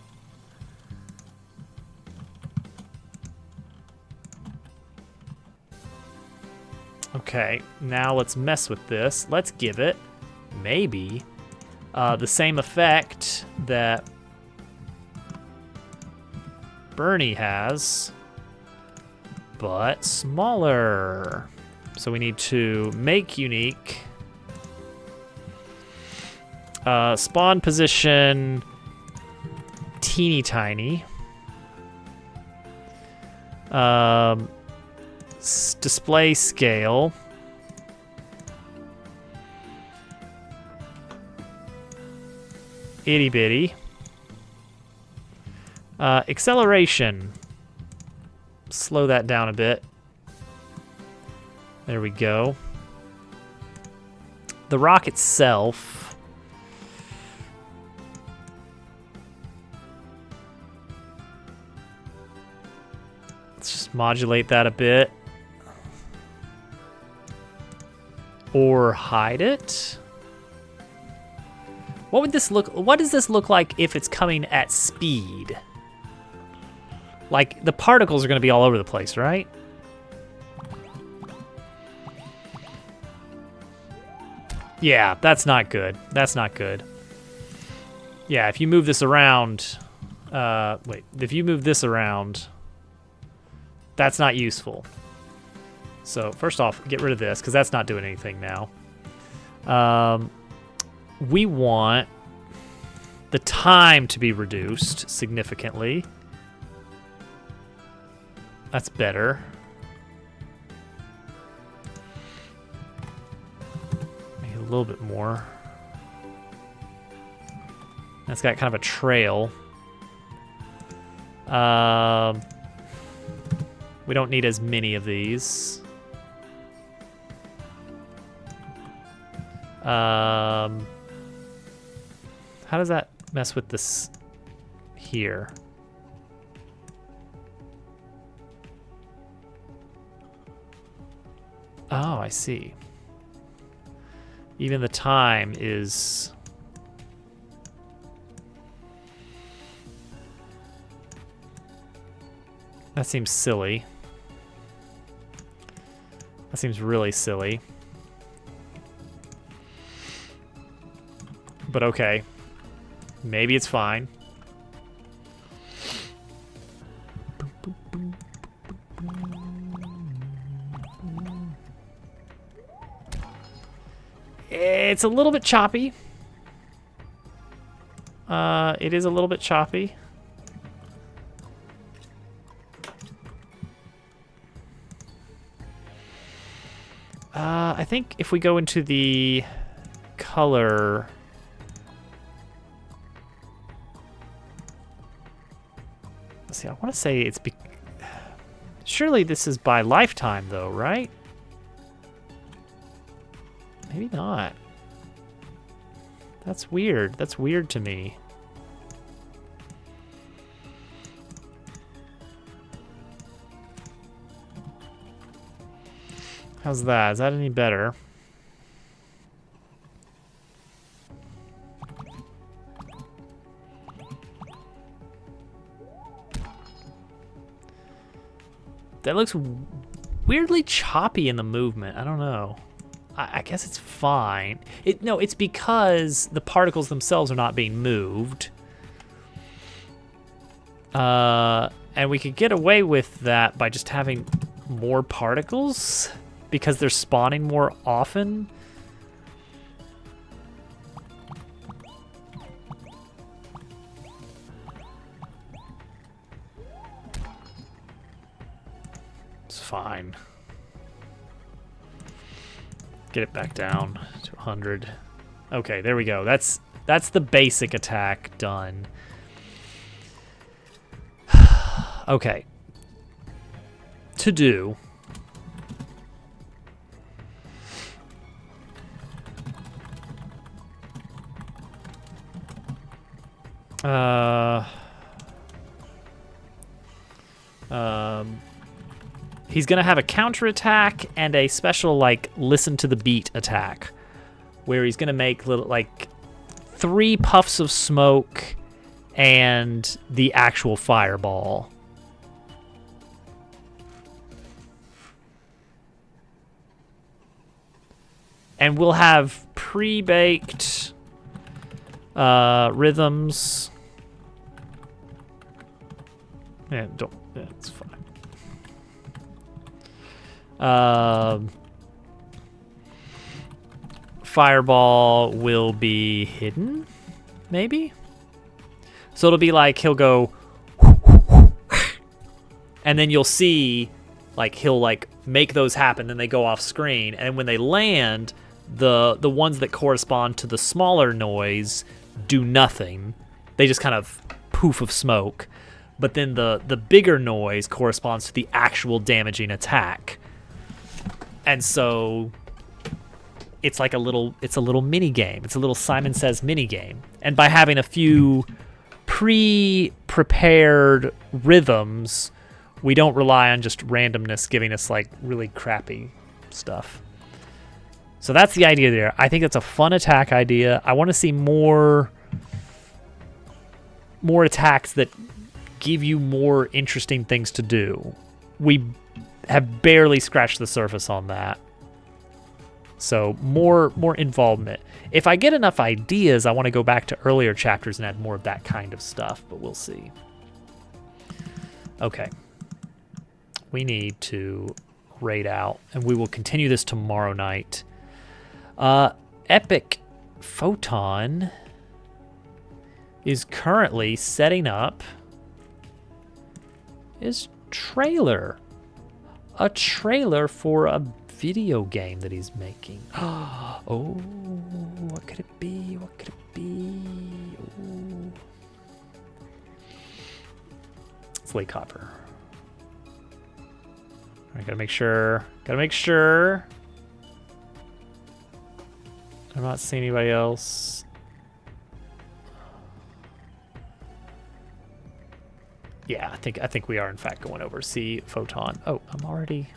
Okay, now let's mess with this. Let's give it, maybe, the same effect that Bernie has, but smaller. So we need to make unique. Spawn position teeny tiny. Display scale. Itty bitty. Acceleration. Slow that down a bit. There we go. The rock itself. Let's just modulate that a bit. Or hide it. What would this look? What does this look like if it's coming at speed? Like the particles are going to be all over the place, right? Yeah, that's not good. That's not good. Yeah, if you move this around, wait, if you move this around, that's not useful. So first off, get rid of this because that's not doing anything now. We want the time to be reduced significantly. That's better. Maybe a little bit more. That's got kind of a trail. We don't need as many of these. How does that mess with this here? Oh, I see. Even the time is... That seems silly. That seems really silly. But okay. Maybe it's fine. It's a little bit choppy. It is a little bit choppy. I think if we go into the color... Let's see, I want to say it's... Surely this is by lifetime, though, right? Maybe not. That's weird. That's weird to me. How's that? Is that any better? That looks weirdly choppy in the movement. I don't know. I guess it's fine. No, it's because the particles themselves are not being moved. And we could get away with that by just having more particles because they're spawning more often. It's fine. Get it back down to 100. Okay, there we go. That's the basic attack done. Okay. To do. He's gonna have a counterattack and a special, like, listen to the beat attack, where he's gonna make little, like, 3 puffs of smoke and the actual fireball. And we'll have pre-baked rhythms. Yeah, it's fine. Fireball will be hidden, maybe? So it'll be like he'll go, and then you'll see, like, he'll, like, make those happen, then they go off screen, and when they land, the ones that correspond to the smaller noise do nothing. They just kind of poof of smoke. But then the bigger noise corresponds to the actual damaging attack. And so it's like a little mini game. It's a little Simon Says mini game. And by having a few pre-prepared rhythms, we don't rely on just randomness giving us, like, really crappy stuff. So that's the idea there. I think it's a fun attack idea. I want to see more attacks that give you more interesting things to do. We have barely scratched the surface on that. So more involvement. If I get enough ideas, I want to go back to earlier chapters and add more of that kind of stuff, but we'll see. Okay. We need to raid out, and we will continue this tomorrow night. Epic Photon. is currently setting up his trailer. A trailer for a video game that he's making. Oh, what could it be? What could it be? Oh. It's Lake Hopper. I gotta make sure. Gotta make sure. I'm not seeing anybody else. Yeah, I think we are in fact going over to see Photon. Oh, I've already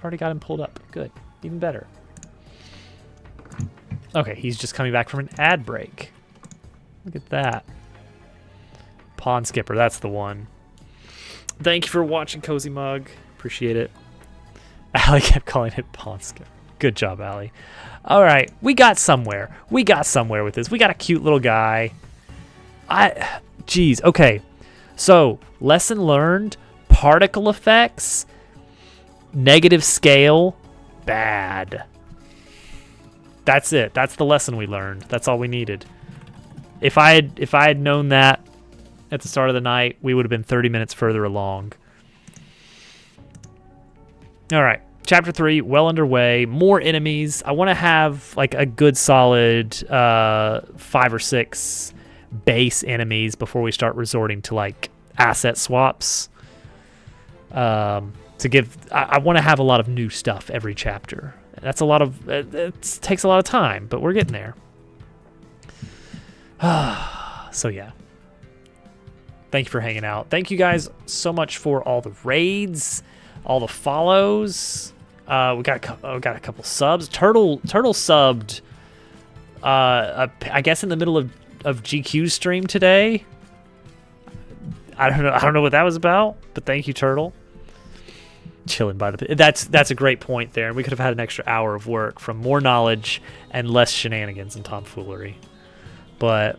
got him pulled up. Good, even better. Okay, he's just coming back from an ad break. Look at that. Pond Skipper, that's the one. Thank you for watching, Cozy Mug. Appreciate it. Allie kept calling it Pond Skipper. Good job, Allie. All right, we got somewhere. We got somewhere with this. We got a cute little guy. Geez, okay. So, lesson learned, particle effects, negative scale, bad. That's it. That's the lesson we learned. That's all we needed. If I had known that at the start of the night, we would have been 30 minutes further along. All right. Chapter 3, well underway. More enemies. I want to have like a good solid 5 or 6 base enemies before we start resorting to like asset swaps. I want to have a lot of new stuff every chapter. That's a lot of, it takes a lot of time, but we're getting there. So yeah. Thank you for hanging out. Thank you guys so much for all the raids, all the follows. We got a couple subs. Turtle subbed. I guess in the middle of GQ's stream today. I don't know what that was about, but thank you, Turtle. Chilling by the. That's a great point there, and we could have had an extra hour of work from more knowledge and less shenanigans and tomfoolery. But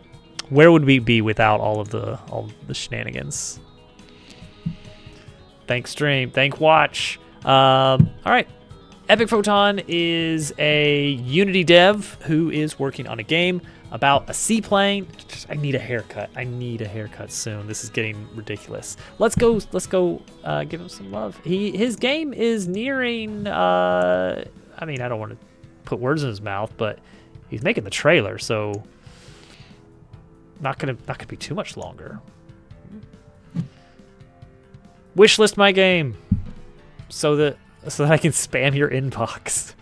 where would we be without all the shenanigans? Thanks, stream. Thank watch. All right. Epic Photon is a Unity dev who is working on a game about a seaplane. I need a haircut. I need a haircut soon. This is getting ridiculous. Let's go give him some love. His game is nearing I mean, I don't want to put words in his mouth, but he's making the trailer, so not gonna be too much longer. Wishlist my game so that I can spam your inbox.